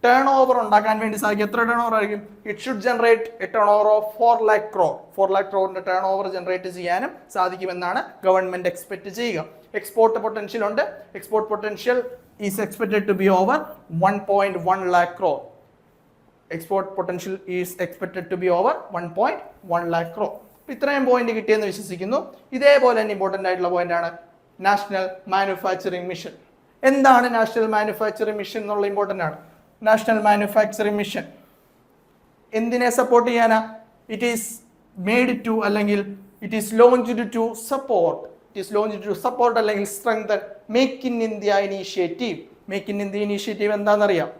ടേൺ ഓവർ ഉണ്ടാക്കാൻ വേണ്ടി സാധിക്കും. എത്ര ടേൺ ഓവർ ആയിരിക്കും? It should generate a turnover of 4 lakh crore. 4 lakh crore turnover generate ചെയ്യാനും സാധിക്കുമെന്നാണ് ഗവൺമെന്റ് എക്സ്പെക്ട് ചെയ്യുക. എക്സ്പോർട്ട് പൊട്ടൻഷ്യൽ ഉണ്ട്. Export potential is expected to be over 1.1 lakh crore. Export potential is expected to be over 1.1 lakh crore. ഇത്രയും point കിട്ടിയെന്ന് വിശ്വസിക്കുന്നു. ഇതേപോലെ തന്നെ important ആയിട്ടുള്ള പോയിന്റ് ആണ് നാഷണൽ മാനുഫാക്ചറിംഗ് മിഷൻ. എന്താണ് നാഷണൽ മാനുഫാക്ചറിംഗ് മിഷൻ എന്നുള്ള ഇമ്പോർട്ടൻ്റ് ആണ്. നാഷണൽ മാനുഫാക്ചറിംഗ് മിഷൻ എന്തിനെ സപ്പോർട്ട് ചെയ്യാനാ? ഇറ്റ് ഈസ് മെയ്ഡ് ടു അല്ലെങ്കിൽ it is launched to support അല്ലെങ്കിൽ strengthen make in India initiative. Make in India initiative എന്താണെന്നറിയാം?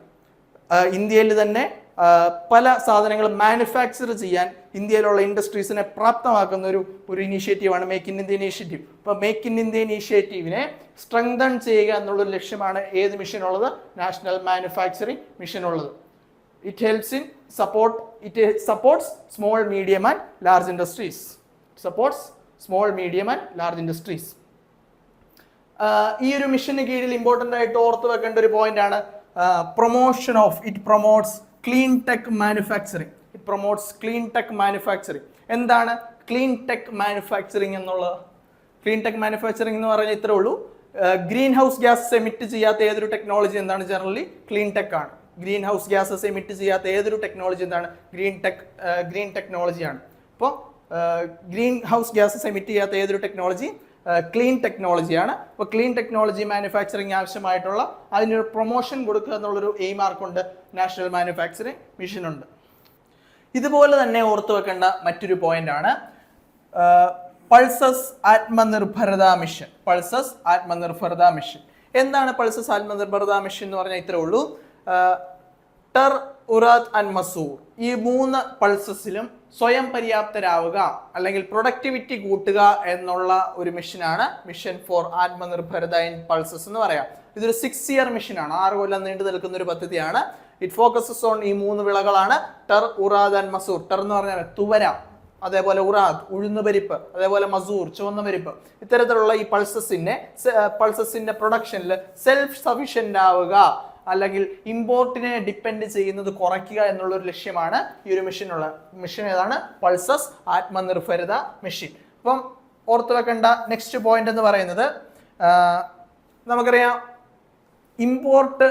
ഇന്ത്യയിൽ തന്നെ പല സാധനങ്ങൾ മാനുഫാക്ചർ ചെയ്യാൻ ഇന്ത്യയിലുള്ള ഇൻഡസ്ട്രീസിനെ പ്രാപ്തമാക്കുന്ന ഒരു ഇനീഷ്യേറ്റീവാണ് മേക്ക് ഇൻ ഇന്ത്യ ഇനീഷ്യേറ്റീവ്. അപ്പോൾ മേക്ക് ഇൻ ഇന്ത്യ ഇനീഷ്യേറ്റീവിനെ സ്ട്രെങ്തൻ ചെയ്യുക എന്നുള്ളൊരു ലക്ഷ്യമാണ് ഏത് മിഷൻ ഉള്ളത്? നാഷണൽ മാനുഫാക്ചറിംഗ് മിഷൻ ഉള്ളത്. It supports small medium and large industries. ഈ ഒരു മിഷന് കീഴിൽ ഇമ്പോർട്ടൻ്റ് ആയിട്ട് ഓർത്ത് വെക്കേണ്ട ഒരു പോയിന്റ് ആണ് പ്രൊമോട്ട്സ് ക്ലീൻ ടെക് മാനുഫാക്ചറിംഗ്. എന്താണ് ക്ലീൻ ടെക് മാനുഫാക്ചറിംഗ് എന്നുള്ളത്? ക്ലീൻ ടെക് മാനുഫാക്ചറിംഗ് എന്ന് പറഞ്ഞാൽ ഇത്രേ ഉള്ളൂ. ഗ്രീൻ ഹൗസ് ഗ്യാസസ് എമിറ്റ് ചെയ്യാത്ത ഏതൊരു ടെക്നോളജി എന്താണ്? ജനറലി ക്ലീൻ ടെക് ആണ്. ഗ്രീൻ ഹൗസ് ഗ്യാസസ് എമിറ്റ് ചെയ്യാത്ത ഏതൊരു ടെക്നോളജി എന്താണ്? ഗ്രീൻ ടെക്നോളജിയാണ്. അപ്പോൾ ഗ്രീൻ ഹൗസ് ഗ്യാസസ് എമിറ്റ് ചെയ്യാത്ത ഏതൊരു ടെക്നോളജി ക്ലീൻ ടെക്നോളജിയാണ്. അപ്പോൾ ക്ലീൻ ടെക്നോളജി മാനുഫാക്ചറിങ് ആവശ്യമായിട്ടുള്ള അതിനൊരു പ്രൊമോഷൻ കൊടുക്കുക എന്നുള്ളൊരു എയിം ആർക്കുണ്ട്? നാഷണൽ മാനുഫാക്ചറിംഗ് മിഷനുണ്ട്. ഇതുപോലെ തന്നെ ഓർത്തു വെക്കേണ്ട മറ്റൊരു പോയിന്റ് ആണ് പൾസസ് ആത്മനിർഭരത മിഷൻ. എന്താണ് പൾസസ് ആത്മനിർഭരത മിഷൻ എന്ന് പറഞ്ഞാൽ ഇത്രേ ഉള്ളൂ. ടർ, ഉറാദ് ആൻഡ് മസൂർ ഈ 3 പൾസസിലും സ്വയം പര്യാപ്തരാവുക അല്ലെങ്കിൽ പ്രൊഡക്ടിവിറ്റി കൂട്ടുക എന്നുള്ള ഒരു മിഷനാണ് മിഷൻ ഫോർ ആത്മനിർഭരത ഇൻ പൾസസ് എന്ന് പറയാം. ഇതൊരു 6 year മിഷനാണ്. 6 കൊല്ലം നീണ്ടു നിൽക്കുന്ന ഒരു പദ്ധതിയാണ്. ഇറ്റ് ഫോക്കസസ് ഓൺ ഈ 3 വിളകളാണ് ടർ, ഉറാദ് ആൻഡ് മസൂർ. ടർ എന്ന് പറഞ്ഞാൽ തുവര, അതേപോലെ ഉറാദ് ഉഴുന്നുപരിപ്പ്, അതേപോലെ മസൂർ ചുവന്ന പരിപ്പ്. ഇത്തരത്തിലുള്ള ഈ പൾസസിന്റെ പ്രൊഡക്ഷനിൽ സെൽഫ് സഫീഷ്യന്റ് ആവുക അല്ലെങ്കിൽ ഇമ്പോർട്ടിനെ ഡിപ്പെൻഡ് ചെയ്യുന്നത് കുറയ്ക്കുക എന്നുള്ള ഒരു ലക്ഷ്യമാണ് ഈ ഒരു മിഷൻ ഏതാണ്? Pulses Atmanirbharta mission. അപ്പം ഓർത്ത് വെക്കേണ്ട നെക്സ്റ്റ് പോയിന്റ് എന്ന് പറയുന്നത് നമുക്കറിയാം ഇമ്പോർട്ട്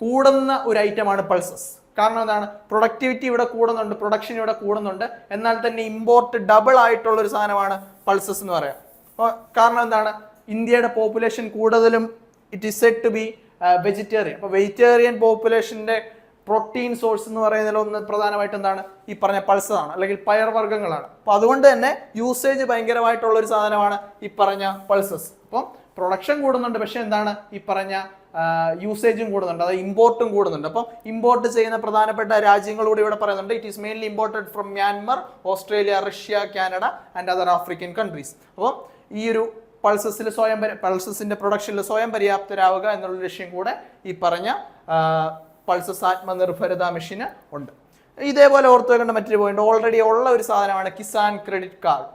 കൂടുന്ന ഒരു ഐറ്റമാണ് പൾസസ്. കാരണം എന്താണ്? പ്രൊഡക്ടിവിറ്റി ഇവിടെ കൂടുന്നുണ്ട്, പ്രൊഡക്ഷൻ ഇവിടെ കൂടുന്നുണ്ട്, എന്നാൽ തന്നെ ഇമ്പോർട്ട് ഡബിൾ ആയിട്ടുള്ള ഒരു സാധനമാണ് പൾസസ് എന്ന് പറയാം. അപ്പോൾ കാരണം എന്താണ്? ഇന്ത്യയുടെ പോപ്പുലേഷൻ കൂടുതലും it is said to be vegetarian. അപ്പോൾ വെജിറ്റേറിയൻ പോപ്പുലേഷൻ്റെ പ്രോട്ടീൻ സോഴ്സ് എന്ന് പറയുന്നതിൽ ഒന്ന് പ്രധാനമായിട്ട് എന്താണ്? ഈ പറഞ്ഞ പൾസസാണ് അല്ലെങ്കിൽ പയർവർഗ്ഗങ്ങളാണ്. അപ്പോൾ അതുകൊണ്ട് തന്നെ യൂസേജ് ഭയങ്കരമായിട്ടുള്ള ഒരു സാധനമാണ് ഈ പറഞ്ഞ പൾസസ്. അപ്പം പ്രൊഡക്ഷൻ കൂടുന്നുണ്ട്, പക്ഷെ എന്താണ് ഈ പറഞ്ഞ യൂസേജും കൂടുന്നുണ്ട്, അതായത് ഇമ്പോർട്ടും കൂടുന്നുണ്ട്. അപ്പോൾ ഇമ്പോർട്ട് ചെയ്യുന്ന പ്രധാനപ്പെട്ട രാജ്യങ്ങളൂടെ ഇവിടെ പറയുന്നുണ്ട്. It is mainly imported from Myanmar, Australia, Russia, Canada and other African countries. അപ്പോൾ ഈ ഒരു പൾസസിന്റെ പ്രൊഡക്ഷനിൽ സ്വയം പര്യാപ്തരാവുക എന്നുള്ള ലക്ഷ്യം കൂടെ ഈ പറഞ്ഞ പൾസസ് ആത്മനിർഭരത മിഷന് ഉണ്ട്. ഇതേപോലെ ഓർത്തു വെക്കേണ്ട മറ്റൊരു പോയിന്റ്, ഓൾറെഡി ഉള്ള ഒരു സാധനമാണ് Kisan credit card.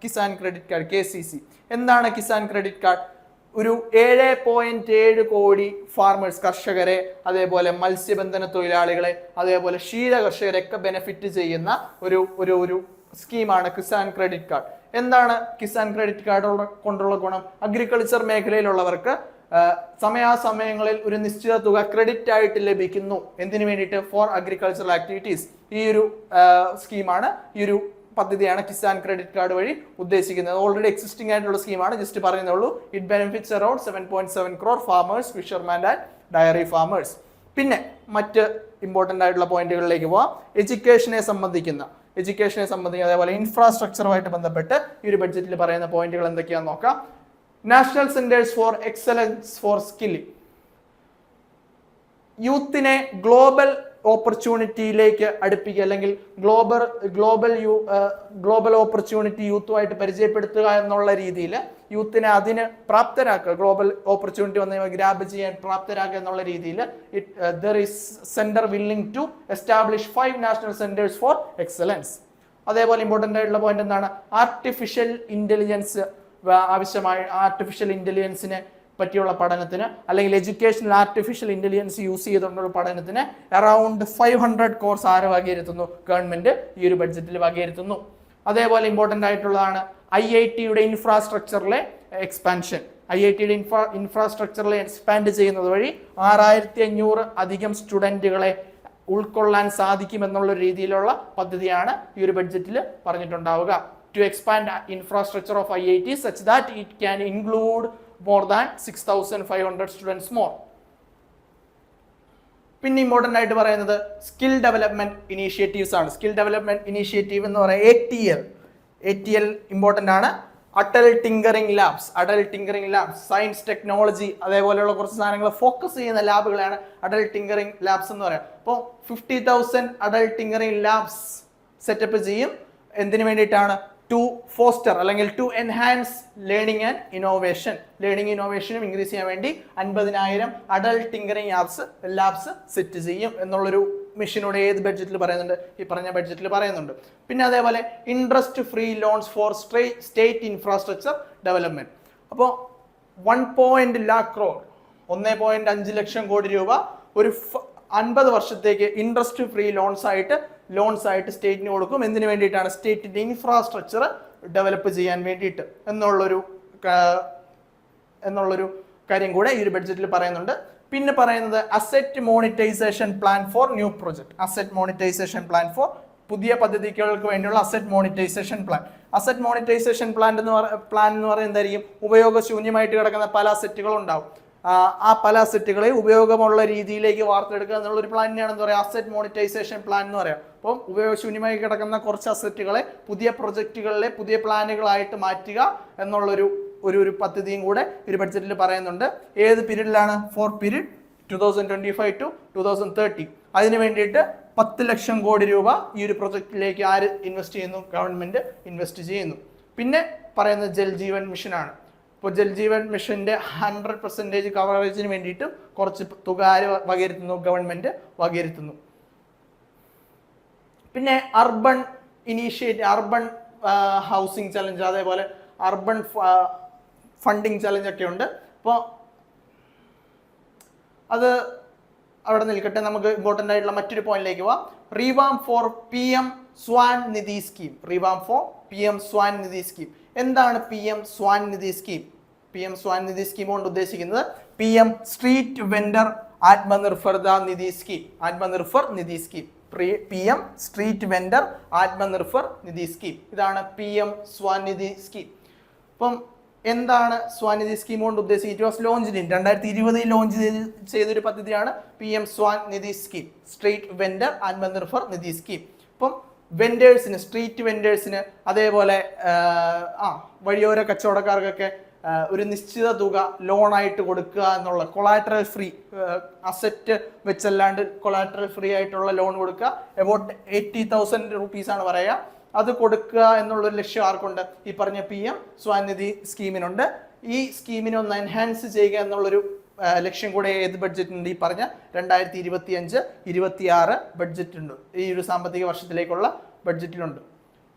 Kisan credit card KCC. എന്താണ് കിസാൻ ക്രെഡിറ്റ് കാർഡ്? ഒരു 7.7 കോടി ഫാർമേഴ്സ്, കർഷകരെ, അതേപോലെ മത്സ്യബന്ധന തൊഴിലാളികളെ, അതേപോലെ ക്ഷീര കർഷകരെയൊക്കെ ബെനിഫിറ്റ് ചെയ്യുന്ന ഒരു സ്കീമാണ് കിസാൻ ക്രെഡിറ്റ് കാർഡ്. എന്താണ് കിസാൻ ക്രെഡിറ്റ് കാർഡ് കൊണ്ടുള്ള ഗുണം? അഗ്രികൾച്ചർ മേഖലയിലുള്ളവർക്ക് സമയാസമയങ്ങളിൽ ഒരു നിശ്ചിത തുക ക്രെഡിറ്റ് ആയിട്ട് ലഭിക്കുന്നു. എന്തിനു വേണ്ടിയിട്ട്? For agricultural activities. ഈ ഒരു സ്കീമാണ്, ഈ ഒരു പദ്ധതിയാണ് കിസാൻ ക്രെഡിറ്റ് കാർഡ് വഴി ഉദ്ദേശിക്കുന്നത്. ഓൾറെഡി എക്സിസ്റ്റിംഗ് ആയിട്ടുള്ള സ്കീമാണ്, ജസ്റ്റ് പറയുന്നുള്ളൂ. It benefits around 7.7 crore farmers, fisherman and dairy farmers. പിന്നെ മറ്റ് ഇമ്പോർട്ടൻ്റ് ആയിട്ടുള്ള പോയിന്റുകളിലേക്ക് പോവാം. എഡ്യൂക്കേഷനെ സംബന്ധിക്കുന്ന അതേപോലെ ഇൻഫ്രാസ്ട്രക്ചറുമായിട്ട് ബന്ധപ്പെട്ട് ഈ ഒരു ബഡ്ജറ്റിൽ പറയുന്ന പോയിന്റുകൾ എന്തൊക്കെയാണെന്ന് നോക്കാം. National centres for excellence for skilling. യൂത്തിനെ ഗ്ലോബൽ ഓപ്പർച്യൂണിറ്റിയിലേക്ക് അടുപ്പിക്കുക, അല്ലെങ്കിൽ ഗ്ലോബൽ ഓപ്പർച്യൂണിറ്റി യൂത്തുമായിട്ട് പരിചയപ്പെടുത്തുക എന്നുള്ള രീതിയിൽ യൂത്തിനെ അതിന് പ്രാപ്തരാക്കുക, ഗ്ലോബൽ ഓപ്പർച്യൂണിറ്റി വന്ന് ഗ്രാബ് ചെയ്യാൻ പ്രാപ്തരാക്കുക എന്നുള്ള രീതിയിൽ there is centre willing to establish 5 national centres for excellence. അതേപോലെ ഇമ്പോർട്ടൻ്റ് ആയിട്ടുള്ള പോയിന്റ് എന്താണ്? ആർട്ടിഫിഷ്യൽ ഇന്റലിജൻസ് ആവശ്യമായ ആർട്ടിഫിഷ്യൽ ഇന്റലിജൻസിനെ പറ്റിയുള്ള പഠനത്തിന്, അല്ലെങ്കിൽ എഡ്യൂക്കേഷണൽ ആർട്ടിഫിഷ്യൽ ഇന്റലിജൻസ് യൂസ് ചെയ്തുകൊണ്ടുള്ള പഠനത്തിന് അറൌണ്ട് 500 crores ആര് വകയിരുത്തുന്നു? ഗവൺമെന്റ് ഈ ഒരു ബഡ്ജറ്റിൽ വകയിരുത്തുന്നു. അതേപോലെ ഇമ്പോർട്ടൻ്റ് ആയിട്ടുള്ളതാണ് IIT-യുടെ ഇൻഫ്രാസ്ട്രക്ചറിലെ എക്സ്പാൻഷൻ. IIT-യുടെ ഇൻഫ്രാസ്ട്രക്ചറിലെ എക്സ്പാൻഡ് ചെയ്യുന്നത് വഴി 6500 അധികം സ്റ്റുഡൻറ്റുകളെ ഉൾക്കൊള്ളാൻ സാധിക്കുമെന്നുള്ള രീതിയിലുള്ള പദ്ധതിയാണ് ഈ ഒരു ബഡ്ജറ്റിൽ പറഞ്ഞിട്ടുണ്ടാവുക. To expand infrastructure of IIT such that it can include more than 6500 students more. പിന്നെ ഇമ്പോർട്ടൻ്റ് ആയിട്ട് പറയുന്നത് സ്കിൽ ഡെവലപ്മെന്റ് ഇനീഷ്യേറ്റീവ്സ് ആണ്. സ്കിൽ ഡെവലപ്മെന്റ് ഇനീഷ്യേറ്റീവ് എന്ന് പറയുന്നത് ATL ഇമ്പോർട്ടൻ്റ് ആണ്. Atal tinkering labs, science technology അതേപോലെയുള്ള കുറച്ച് സാധനങ്ങൾ ഫോക്കസ് ചെയ്യുന്ന ലാബുകളാണ് അടൽ ടിങ്കറിംഗ് ലാബ്സ് എന്ന് പറയാം. അപ്പോൾ 50,000 അടൽ ടിങ്കറിംഗ് ലാബ്സ് സെറ്റപ്പ് ചെയ്യും. എന്തിനു വേണ്ടിയിട്ടാണ്? ടു ഫോസ്റ്റർ അല്ലെങ്കിൽ ടു എൻഹാൻസ് ലേണിംഗ് ആൻഡ് ഇന്നോവേഷനും ഇൻക്രീസ് ചെയ്യാൻ വേണ്ടി 50,000 അഡൽ ടിങ്കറിംഗ് ലാബ്സ് സെറ്റ് ചെയ്യും എന്നുള്ളൊരു മിഷനോട് ഏത് ബഡ്ജറ്റിൽ പറയുന്നുണ്ട്? ഈ പറഞ്ഞ ബഡ്ജറ്റിൽ പറയുന്നുണ്ട്. പിന്നെ അതേപോലെ interest free loans four state infrastructure development. അപ്പോൾ 1.5 ലക്ഷം കോടി രൂപ ഒരു 50 വർഷത്തേക്ക് ഇൻട്രസ്റ്റ് ഫ്രീ ലോൺസ് ആയിട്ട് സ്റ്റേറ്റിന് കൊടുക്കും. എന്തിനു വേണ്ടിയിട്ടാണ്? സ്റ്റേറ്റിന്റെ ഇൻഫ്രാസ്ട്രക്ചർ ഡെവലപ്പ് ചെയ്യാൻ വേണ്ടിയിട്ട് എന്നുള്ളൊരു കാര്യം കൂടെ ഈ ഒരു ബഡ്ജറ്റിൽ പറയുന്നുണ്ട്. പിന്നെ പറയുന്നത് asset monetisation plan for new project. പുതിയ പദ്ധതികൾക്ക് വേണ്ടിയുള്ള അസറ്റ് മോണിറ്റൈസേഷൻ പ്ലാൻ എന്ന് പറയുന്നത് എന്തായിരിക്കും? ഉപയോഗശൂന്യമായിട്ട് കിടക്കുന്ന പല അസറ്റുകളും ഉണ്ടാവും. ആ പല അസറ്റുകളെ ഉപയോഗമുള്ള രീതിയിലേക്ക് വാർത്തെടുക്കുക എന്നുള്ള ഒരു പ്ലാനിനെയാണ് എന്താ പറയുക? അസറ്റ് മോണിറ്റൈസേഷൻ പ്ലാൻ എന്ന് പറയാം. അപ്പം ഉപയോഗശൂന്യമായി കിടക്കുന്ന കുറച്ച് അസറ്റുകളെ പുതിയ പ്രൊജക്റ്റുകളിലെ പുതിയ പ്ലാനുകളായിട്ട് മാറ്റുക എന്നുള്ളൊരു പദ്ധതിയും കൂടെ ഒരു ബഡ്ജറ്റിൽ പറയുന്നുണ്ട്. ഏത് പീരീഡിലാണ്? Four period 2025 to 2030. അതിന് വേണ്ടിയിട്ട് 10 ലക്ഷം കോടി രൂപ ഈ ഒരു പ്രൊജക്റ്റിലേക്ക് ആര് ഇൻവെസ്റ്റ് ചെയ്യുന്നു? ഗവൺമെന്റ് ഇൻവെസ്റ്റ് ചെയ്യുന്നു. പിന്നെ പറയുന്നത് ജൽജീവൻ മിഷനാണ്. ഇപ്പോൾ ജൽജീവൻ മിഷന്റെ 100% കവറേജിന് വേണ്ടിയിട്ട് കുറച്ച് തുക ആര് വകയിരുത്തുന്നു? ഗവൺമെന്റ് വകയിരുത്തുന്നു. പിന്നെ അർബൻ ഹൗസിംഗ് ചലഞ്ച്, അതേപോലെ അർബൻ ഫണ്ടിങ് ചലഞ്ച് ഒക്കെ ഉണ്ട്. അപ്പോൾ അത് അവിടെ നിൽക്കട്ടെ. നമുക്ക് ഇമ്പോർട്ടൻ്റ് ആയിട്ടുള്ള മറ്റൊരു പോയിന്റിലേക്ക് പോവാം. Revamp for PM Svanidhi scheme. എന്താണ് PM സ്വാൻ നിധി സ്കീം കൊണ്ട് ഉദ്ദേശിക്കുന്നത്? PM street vendor Atmanirbhar Nidhi scheme. PM street vendor Atmanirbhar Nidhi scheme. ഇതാണ് PM സ്വാൻ നിധി സ്കീം. അപ്പം എന്താണ് സ്വാനിധി സ്കീം കൊണ്ട് ഉദ്ദേശിക്കുന്നത്? It was launched in 2020 launch ചെയ്തൊരു പദ്ധതിയാണ് PM Svanidhi scheme, street vendor Atmanirbhar Nidhi scheme. അപ്പം സ്ട്രീറ്റ് വെൻഡേഴ്സിന്, അതേപോലെ വഴിയോര കച്ചവടക്കാർക്കൊക്കെ ഒരു നിശ്ചിത തുക ലോണായിട്ട് കൊടുക്കുക എന്നുള്ള collateral free asset വെച്ചല്ലാണ്ട് collateral free ആയിട്ടുള്ള ലോൺ കൊടുക്കുക. എബൌട്ട് 80,000 റുപ്പീസാണ് പറയുക. അത് കൊടുക്കുക എന്നുള്ളൊരു ലക്ഷ്യം ആർക്കുണ്ട്? ഈ പറഞ്ഞ PM സ്വനിധി സ്കീമിനുണ്ട്. ഈ സ്കീമിനെ ഒന്ന് എൻഹാൻസ് ചെയ്യുക എന്നുള്ളൊരു ലക്ഷ്യം കൂടെ ഏത് ബഡ്ജറ്റുണ്ട്? ഈ പറഞ്ഞ 2025-26 ബഡ്ജറ്റുണ്ട്, ഈ ഒരു സാമ്പത്തിക വർഷത്തിലേക്കുള്ള ബഡ്ജറ്റിലുണ്ട്.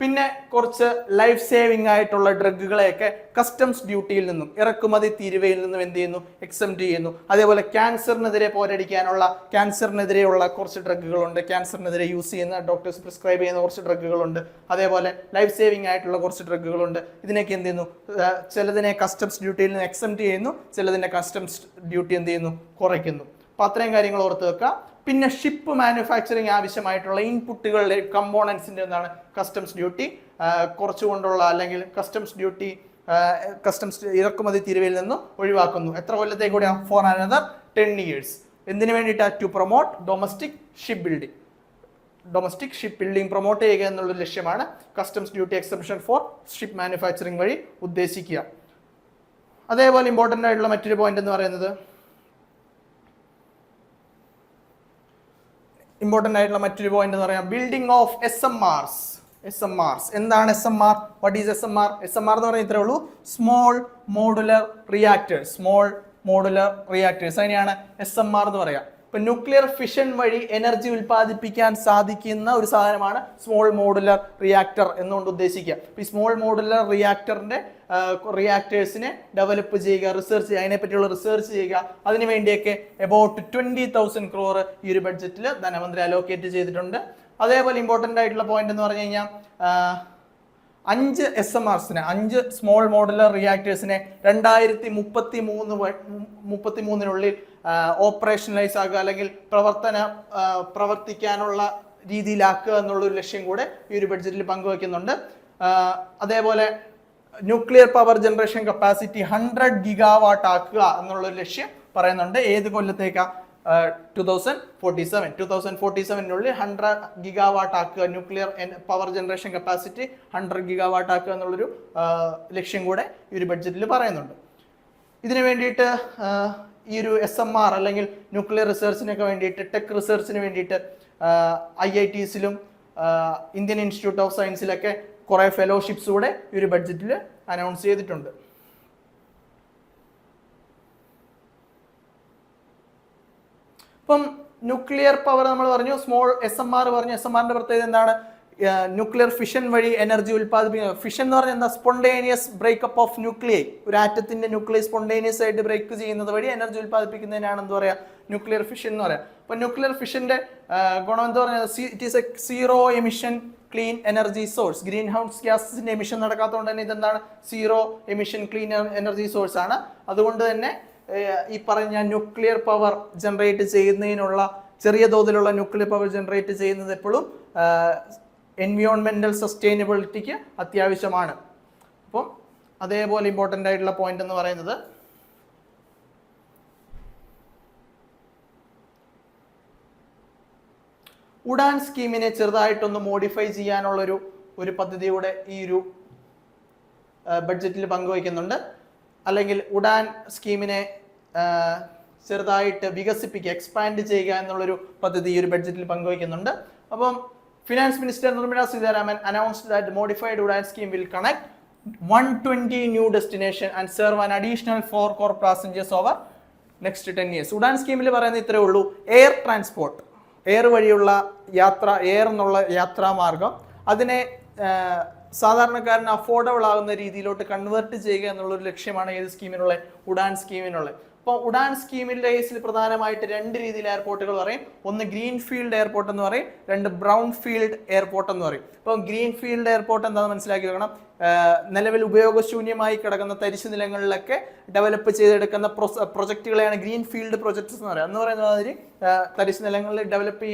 പിന്നെ കുറച്ച് ലൈഫ് സേവിങ് ആയിട്ടുള്ള ഡ്രഗുകളെയൊക്കെ കസ്റ്റംസ് ഡ്യൂട്ടിയിൽ നിന്നും ഇറക്കുമതി തീരുവയിൽ നിന്നും എന്ത് ചെയ്യുന്നു? എക്സംപ്റ്റ് ചെയ്യുന്നു. അതേപോലെ ക്യാൻസറിനെതിരെ പോരടിക്കാനുള്ള ക്യാൻസറിനെതിരെയുള്ള കുറച്ച് ഡ്രഗുകളുണ്ട്, ക്യാൻസറിനെതിരെ യൂസ് ചെയ്യുന്ന ഡോക്ടേഴ്സ് പ്രിസ്ക്രൈബ് ചെയ്യുന്ന കുറച്ച് ഡ്രഗുകളുണ്ട്. അതേപോലെ ലൈഫ് സേവിങ് ആയിട്ടുള്ള കുറച്ച് ഡ്രഗുകളുണ്ട്. ഇതിനൊക്കെ എന്ത് ചെയ്യുന്നു? ചിലതിനെ കസ്റ്റംസ് ഡ്യൂട്ടിയിൽ നിന്ന് എക്സംപ്റ്റ് ചെയ്യുന്നു, ചിലതിൻ്റെ കസ്റ്റംസ് ഡ്യൂട്ടി എന്ത് ചെയ്യുന്നു? കുറയ്ക്കുന്നു. അപ്പോൾ അത്രയും കാര്യങ്ങൾ ഓർത്ത് വെക്കുക. പിന്നെ ഷിപ്പ് മാനുഫാക്ചറിങ് ആവശ്യമായിട്ടുള്ള ഇൻപുട്ടുകളുടെ കമ്പോണൻസിൻ്റെ എന്താണ്? കസ്റ്റംസ് ഡ്യൂട്ടി കുറച്ചുകൊണ്ടുള്ള അല്ലെങ്കിൽ കസ്റ്റംസ് ഡ്യൂട്ടി കസ്റ്റംസ് ഇറക്കുമതി തീരുവയിൽ നിന്നും ഒഴിവാക്കുന്നു. എത്ര കൊല്ലത്തേക്ക് കൂടിയാണ്? For another 10 years. എന്തിനു വേണ്ടിയിട്ടാണ്? To promote domestic ship building. Domestic ship building promote ചെയ്യുക എന്നുള്ള ലക്ഷ്യമാണ് customs duty exemption for ship manufacturing വഴി ഉദ്ദേശിക്കുക. അതേപോലെ ഇമ്പോർട്ടൻ്റ് ആയിട്ടുള്ള മറ്റൊരു പോയിന്റ് എന്ന് പറയുന്നത് ബിൽഡിംഗ് ഓഫ് SMRs. എന്താണ് SMR? What is SMR? SMR എന്ന് പറഞ്ഞാൽ ഇത്രേ ഉള്ളൂ, സ്മോൾ മോഡുലർ റിയാക്ടേഴ്സ്. അതിനെയാണ് SMR എന്ന് പറയാം. ഇപ്പൊ ന്യൂക്ലിയർ ഫിഷൻ വഴി എനർജി ഉൽപ്പാദിപ്പിക്കാൻ സാധിക്കുന്ന ഒരു സാധനമാണ് സ്മോൾ മോഡുലർ റിയാക്ടർ എന്നുകൊണ്ട് ഉദ്ദേശിക്കുക. ഈ സ്മോൾ മോഡുലർ റിയാക്ടേഴ്സിനെ ഡെവലപ്പ് ചെയ്യുക, റിസർച്ച് ചെയ്യുക, അതിനെപ്പറ്റിയുള്ള റിസർച്ച് ചെയ്യുക. അതിനു വേണ്ടിയൊക്കെ എബൌട്ട് 20,000 crore ഈ ഒരു ബഡ്ജറ്റിൽ ധനമന്ത്രി അലോക്കേറ്റ് ചെയ്തിട്ടുണ്ട്. അതേപോലെ ഇമ്പോർട്ടൻ്റ് ആയിട്ടുള്ള പോയിന്റ് എന്ന് പറഞ്ഞു കഴിഞ്ഞാൽ 5 SMRസിനെ 5 സ്മോൾ മോഡുലർ റിയാക്ടേഴ്സിനെ 2033 ഓപ്പറേഷണലൈസ് ആക്കുക അല്ലെങ്കിൽ പ്രവർത്തിക്കാനുള്ള രീതിയിലാക്കുക എന്നുള്ളൊരു ലക്ഷ്യം കൂടെ ഈ ഒരു ബഡ്ജറ്റിൽ പങ്കുവയ്ക്കുന്നുണ്ട്. അതേപോലെ nuclear power generation capacity 100 GW ആക്കുക എന്നുള്ളൊരു ലക്ഷ്യം പറയുന്നുണ്ട്. ഏത് കൊല്ലത്തേക്കാ? 2047 100 GW ആക്കുക, nuclear power generation capacity 100 GW ആക്കുക എന്നുള്ളൊരു ലക്ഷ്യം കൂടെ ഈ ഒരു ബഡ്ജറ്റിൽ പറയുന്നുണ്ട്. ഇതിനു വേണ്ടിയിട്ട് ഈ ഒരു SMR അല്ലെങ്കിൽ ന്യൂക്ലിയർ റിസർച്ചിനൊക്കെ വേണ്ടിയിട്ട് ടെക് റിസർച്ചിന് വേണ്ടിയിട്ട് IITസിലും ഇന്ത്യൻ ഇൻസ്റ്റിറ്റ്യൂട്ട് ഓഫ് സയൻസിലൊക്കെ കുറേ ഫെലോഷിപ്സ് കൂടെ ഈ ഒരു ബഡ്ജറ്റിൽ അനൗൺസ് ചെയ്തിട്ടുണ്ട്. ഇപ്പം ന്യൂക്ലിയർ പവർ നമ്മൾ പറഞ്ഞു, സ്മോൾ SMR പറഞ്ഞു. SMRന്റെ പ്രത്യേകത എന്താണ്? ന്യൂക്ലിയർ ഫിഷൻ വഴി എനർജി ഉൽപ്പാദിപ്പിക്കുക. ഫിഷൻ എന്ന് പറഞ്ഞാൽ എന്താ? Spontaneous breakup of nuclei. ഒരു ആറ്റത്തിന്റെ ന്യൂക്ലിയസ് സ്പോണ്ടേനിയസ് ആയിട്ട് ബ്രേക്ക് ചെയ്യുന്നത് വഴി എനർജി ഉൽപ്പാദിപ്പിക്കുന്നതിനാണ് എന്ത് പറയുക? ന്യൂക്ലിയർ ഫിഷൻ എന്ന് പറയാം. അപ്പൊ ന്യൂക്ലിയർ ഫിഷന്റെ ഗുണം എന്താ പറയുക? It is A zero emission clean energy source. Green house ഗ്യാസിന്റെ എമിഷൻ നടക്കാത്തതുകൊണ്ട് തന്നെ ഇതെന്താണ്? Zero emission clean energy source ആണ്. അതുകൊണ്ട് തന്നെ ഈ പറഞ്ഞ ന്യൂക്ലിയർ പവർ ജനറേറ്റ് ചെയ്യുന്നതിനുള്ള ചെറിയ തോതിലുള്ള ന്യൂക്ലിയർ പവർ ജനറേറ്റ് ചെയ്യുന്നത് എപ്പോഴും എൻവിയോൺമെന്റൽ സസ്റ്റൈനബിലിറ്റിക്ക് അത്യാവശ്യമാണ്. അപ്പം അതേപോലെ ഇമ്പോർട്ടൻ്റ് ആയിട്ടുള്ള പോയിന്റ് എന്ന് പറയുന്നത് ഉഡാൻ സ്കീമിനെ ചെറുതായിട്ടൊന്ന് മോഡിഫൈ ചെയ്യാനുള്ളൊരു പദ്ധതിയുടെ ഈ ഒരു ബഡ്ജറ്റിൽ പങ്കുവയ്ക്കുന്നുണ്ട്. അല്ലെങ്കിൽ ഉഡാൻ സ്കീമിനെ ചെറുതായിട്ട് വികസിപ്പിക്കുക, എക്സ്പാൻഡ് ചെയ്യുക എന്നുള്ളൊരു പദ്ധതി ഈ ഒരു ബഡ്ജറ്റിൽ പങ്കുവയ്ക്കുന്നുണ്ട്. അപ്പം finance minister Nirmala Sitharaman announced that modified Udan scheme will connect 120 new destination and serve an additional 4 crore passengers over next 10 years. Udan സ്കീമിൽ പറയുന്നത് ഇത്രയേ ഉള്ളൂ, എയർ ട്രാൻസ്പോർട്ട്, എയർ വഴിയുള്ള യാത്ര, എയർ എന്നുള്ള യാത്രാമാർഗം അതിനെ സാധാരണക്കാരന് അഫോർഡബിൾ ആകുന്ന രീതിയിലോട്ട് കൺവേർട്ട് ചെയ്യുക എന്നുള്ളൊരു ലക്ഷ്യമാണ് ഏത് സ്കീമിനുള്ള? ഉഡാൻ സ്കീമിനുള്ള. അപ്പോൾ ഉഡാൻ സ്കീമിൻ്റെ കേസിൽ പ്രധാനമായിട്ട് 2 രീതിയിൽ എയർപോർട്ടുകൾ പറയും. ഒന്ന് ഗ്രീൻ ഫീൽഡ് എയർപോർട്ട് എന്ന് പറയും, 2 ബ്രൗൺ ഫീൽഡ് എയർപോർട്ട് എന്ന് പറയും. അപ്പോൾ ഗ്രീൻ ഫീൽഡ് എയർപോർട്ട് എന്താണെന്ന് മനസ്സിലാക്കി വെക്കണം. നിലവിൽ ഉപയോഗശൂന്യമായി കിടക്കുന്ന തരിശു നിലങ്ങളിലൊക്കെ ഡെവലപ്പ് ചെയ്തെടുക്കുന്ന പ്രൊജക്റ്റുകളെയാണ് ഗ്രീൻ ഫീൽഡ് പ്രൊജക്ട്സ് എന്ന് പറയുക. എന്ന് പറയുന്ന മാതിരി തരിശു നിലങ്ങളിൽ ഡെവലപ്പ്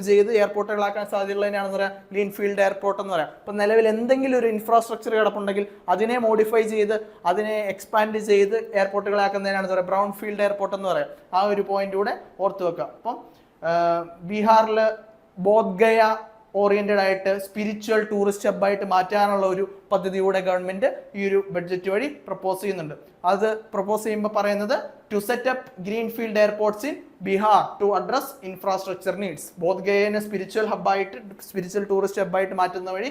ചെയ്ത് എയർപോർട്ടുകളാക്കാൻ സാധ്യതയുള്ളതിനാണെന്ന് പറയാം ഗ്രീൻ ഫീൽഡ് എയർപോർട്ട് എന്ന് പറയാം. അപ്പോൾ നിലവിൽ എന്തെങ്കിലും ഒരു ഇൻഫ്രാസ്ട്രക്ചർ കിടപ്പുണ്ടെങ്കിൽ അതിനെ മോഡിഫൈ ചെയ്ത് അതിനെ എക്സ്പാൻഡ് ചെയ്ത് എയർപോർട്ടുകളാക്കുന്നതിനാണ് പറയുക ബ്രൗൺ ഫീൽഡ് എയർപോർട്ട് എന്ന് പറയാം. ആ ഒരു പോയിന്റ് കൂടെ ഓർത്ത് വെക്കാം. അപ്പം ബീഹാറിൽ ബോധ്ഗയ ഓറിയന്റഡ് ആയിട്ട് സ്പിരിച്വൽ ടൂറിസ്റ്റ് ഹബ്ബായിട്ട് മാറ്റാനുള്ള ഒരു പദ്ധതിയുടെ ഗവൺമെന്റ് ഈ ഒരു ബഡ്ജറ്റ് വഴി പ്രപ്പോസ് ചെയ്യുന്നുണ്ട്. അത് പ്രപ്പോസ് ചെയ്യുമ്പോൾ പറയുന്നത് to set up greenfield airports in Bihar to address infrastructure needs. ബോധ്ഗയനെ സ്പിരിച്വൽ ഹബ്ബായിട്ട് സ്പിരിച്വൽ ടൂറിസ്റ്റ് ഹബ്ബായിട്ട് മാറ്റുന്ന വഴി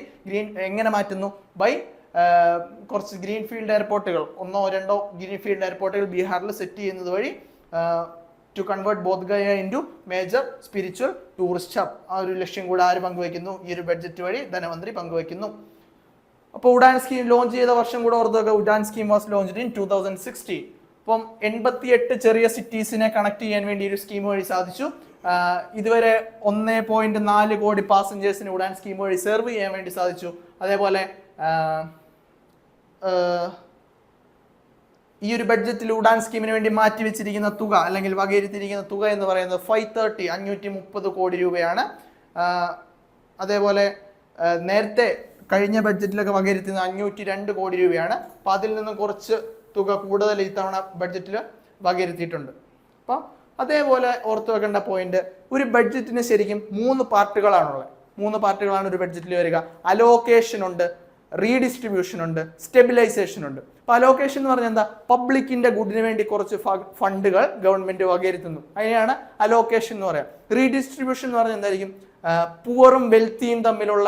എങ്ങനെ മാറ്റുന്നു? ബൈ കുറച്ച് ഗ്രീൻഫീൽഡ് എയർപോർട്ടുകൾ, 1-2 ഗ്രീൻഫീൽഡ് എയർപോർട്ടുകൾ ബീഹാറിൽ സെറ്റ് ചെയ്യുന്നത് വഴി to convert Bodhgaya into major spiritual tourist hub. ആ ഒരു ലക്ഷ്യം കൂടെ ആര് പങ്കുവയ്ക്കുന്നു? ഈ ഒരു ബഡ്ജറ്റ് വഴി ധനമന്ത്രി പങ്കുവയ്ക്കുന്നു. അപ്പോൾ ഉഡാൻ സ്കീം ലോഞ്ച് ചെയ്ത വർഷം കൂടെ ഓർത്തുക. UDAN scheme was launched in 2016. അപ്പം 88 ചെറിയ സിറ്റീസിനെ കണക്ട് ചെയ്യാൻ വേണ്ടി ഒരു സ്കീം വഴി സാധിച്ചു. ഇതുവരെ 1.4 കോടി പാസഞ്ചേഴ്സിന് ഉഡാൻ സ്കീം വഴി സെർവ് ചെയ്യാൻ വേണ്ടി സാധിച്ചു. അതേപോലെ ഈ ഒരു ബഡ്ജറ്റിൽ ഉഡാൻ സ്കീമിന് വേണ്ടി മാറ്റിവെച്ചിരിക്കുന്ന തുക അല്ലെങ്കിൽ വകയിരുത്തിയിരിക്കുന്ന തുക എന്ന് പറയുന്നത് 530 കോടി രൂപയാണ്. അതേപോലെ നേരത്തെ കഴിഞ്ഞ ബഡ്ജറ്റിലൊക്കെ വകയിരുത്തുന്നത് 502 കോടി രൂപയാണ്. അപ്പം അതിൽ നിന്ന് കുറച്ച് തുക കൂടുതൽ ഇത്തവണ ബഡ്ജറ്റിൽ വകയിരുത്തിയിട്ടുണ്ട്. അപ്പം അതേപോലെ ഓർത്തു വെക്കേണ്ട പോയിന്റ്, ഒരു ബഡ്ജറ്റിന് ശരിക്കും 3 പാർട്ടുകളാണുള്ളത്. 3 പാർട്ടുകളാണ് ഒരു ബഡ്ജറ്റിൽ വരിക. അലോക്കേഷൻ ഉണ്ട്, റീഡിസ്ട്രിബ്യൂഷൻ ഉണ്ട്, സ്റ്റെബിലൈസേഷൻ ഉണ്ട്. അപ്പൊ അലോക്കേഷൻ എന്ന് പറഞ്ഞാൽ എന്താ? പബ്ലിക്കിന്റെ ഗുഡിന് വേണ്ടി കുറച്ച് ഫണ്ടുകൾ ഗവൺമെന്റ് വകയിരുത്തുന്നു, അതിനെയാണ് അലോക്കേഷൻ എന്ന് പറയാം. റീഡിസ്ട്രിബ്യൂഷൻ എന്ന് പറഞ്ഞാൽ എന്തായിരിക്കും? പുവറും വെൽത്തിയും തമ്മിലുള്ള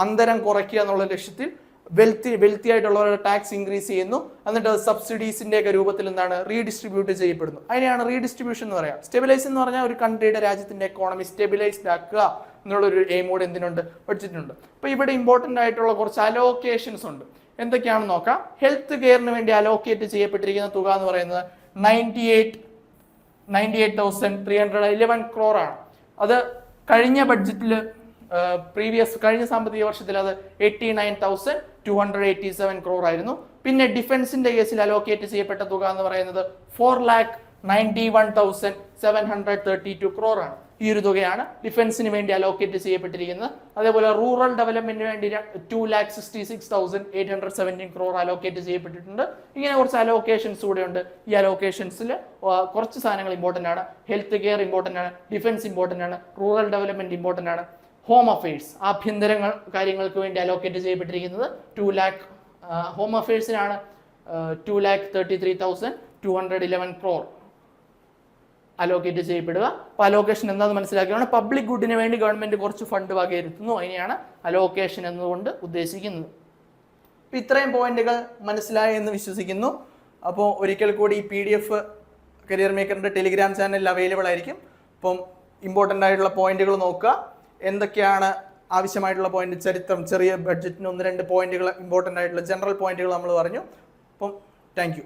അന്തരം കുറയ്ക്കുക എന്നുള്ള ലക്ഷ്യത്തിൽ വെൽത്തി ആയിട്ടുള്ളവരുടെ ടാക്സ് ഇൻക്രീസ് ചെയ്യുന്നു, എന്നിട്ട് അത് സബ്സിഡീസിന്റെ ഒക്കെ രൂപത്തിൽ എന്താണ് റീഡിസ്ട്രിബ്യൂട്ട് ചെയ്യപ്പെടുന്നു, അതിനെയാണ് റീഡിസ്ട്രിബ്യൂഷൻ എന്ന് പറയാം. സ്റ്റെബിലൈസ് എന്ന് പറഞ്ഞാൽ ഒരു കൺട്രിയുടെ രാജ്യത്തിന്റെ എക്കോണമി സ്റ്റെബിലൈസ്ഡ് ആക്കുക എന്നുള്ളൊരു എയിമോട് എന്തിനുണ്ട്? ബഡ്ജറ്റിനുണ്ട്. അപ്പൊ ഇവിടെ ഇമ്പോർട്ടന്റ് ആയിട്ടുള്ള കുറച്ച് അലോക്കേഷൻസ് ഉണ്ട്. എന്തൊക്കെയാണെന്ന് നോക്കാം. ഹെൽത്ത് കെയറിന് വേണ്ടി അലോക്കേറ്റ് ചെയ്യപ്പെട്ടിരിക്കുന്ന തുക എന്ന് പറയുന്നത് 98,311 crore ആണ്. അത് കഴിഞ്ഞ ബഡ്ജറ്റിൽ കഴിഞ്ഞ സാമ്പത്തിക വർഷത്തിൽ അത് 89,287 crore ആയിരുന്നു. പിന്നെ ഡിഫൻസിന്റെ കേസിൽ അലോക്കേറ്റ് ചെയ്യപ്പെട്ട തുക എന്ന് പറയുന്നത് 4,91,732 crore ആണ്. ഈ ഒരു തുകയാണ് ഡിഫൻസിന് വേണ്ടി അലോക്കേറ്റ് ചെയ്യപ്പെട്ടിരിക്കുന്നത്. അതേപോലെ റൂറൽ ഡെവലപ്മെന്റിന് വേണ്ടി 2,66,817 crore അലോക്കേറ്റ് ചെയ്യപ്പെട്ടിട്ടുണ്ട്. ഇങ്ങനെ കുറച്ച് അലോക്കേഷൻസ് കൂടെ ഉണ്ട്. ഈ അലോക്കേഷൻസിൽ കുറച്ച് സാധനങ്ങൾ ഇമ്പോർട്ടന്റ് ആണ്. ഹെൽത്ത് കെയർ ഇമ്പോർട്ടന്റ് ആണ്, ഡിഫൻസ് ഇമ്പോർട്ടന്റ് ആണ്, റൂറൽ ഡെവലപ്മെന്റ് ഇമ്പോർട്ടന്റ് ആണ്. ഹോം അഫയേഴ്സ്, ആഭ്യന്തര കാര്യങ്ങൾക്ക് വേണ്ടി അലോക്കേറ്റ് ചെയ്യപ്പെട്ടിരിക്കുന്നത് 2 lakh. ഹോം അഫയേഴ്സിനാണ് 2,33,211 crore അലോക്കേറ്റ് ചെയ്യപ്പെടുക. അപ്പോൾ അലോക്കേഷൻ എന്താണെന്ന് മനസ്സിലാക്കിയാണ് പബ്ലിക് ഗുഡിന് വേണ്ടി ഗവൺമെന്റ് കുറച്ച് ഫണ്ട് വകയിരുത്തുന്നു, അതിനെയാണ് അലോക്കേഷൻ എന്നുകൊണ്ട് ഉദ്ദേശിക്കുന്നത്. അപ്പോൾ ഇത്രയും പോയിന്റുകൾ മനസ്സിലായി എന്ന് വിശ്വസിക്കുന്നു. അപ്പോൾ ഒരിക്കൽ കൂടി ഈ PDF കരിയർ മേക്കറിന്റെ ടെലിഗ്രാം ചാനലിൽ അവൈലബിൾ ആയിരിക്കും. അപ്പം ഇമ്പോർട്ടൻ്റ് ആയിട്ടുള്ള പോയിന്റുകൾ നോക്കുക. എന്തൊക്കെയാണ് ആവശ്യമായിട്ടുള്ള പോയിന്റ്? ചരിത്രം, ചെറിയ ബഡ്ജറ്റിന് 1-2 പോയിന്റുകൾ, ഇമ്പോർട്ടൻ്റ് ആയിട്ടുള്ള ജനറൽ പോയിന്റുകൾ നമ്മൾ പറഞ്ഞു. അപ്പം താങ്ക് യു.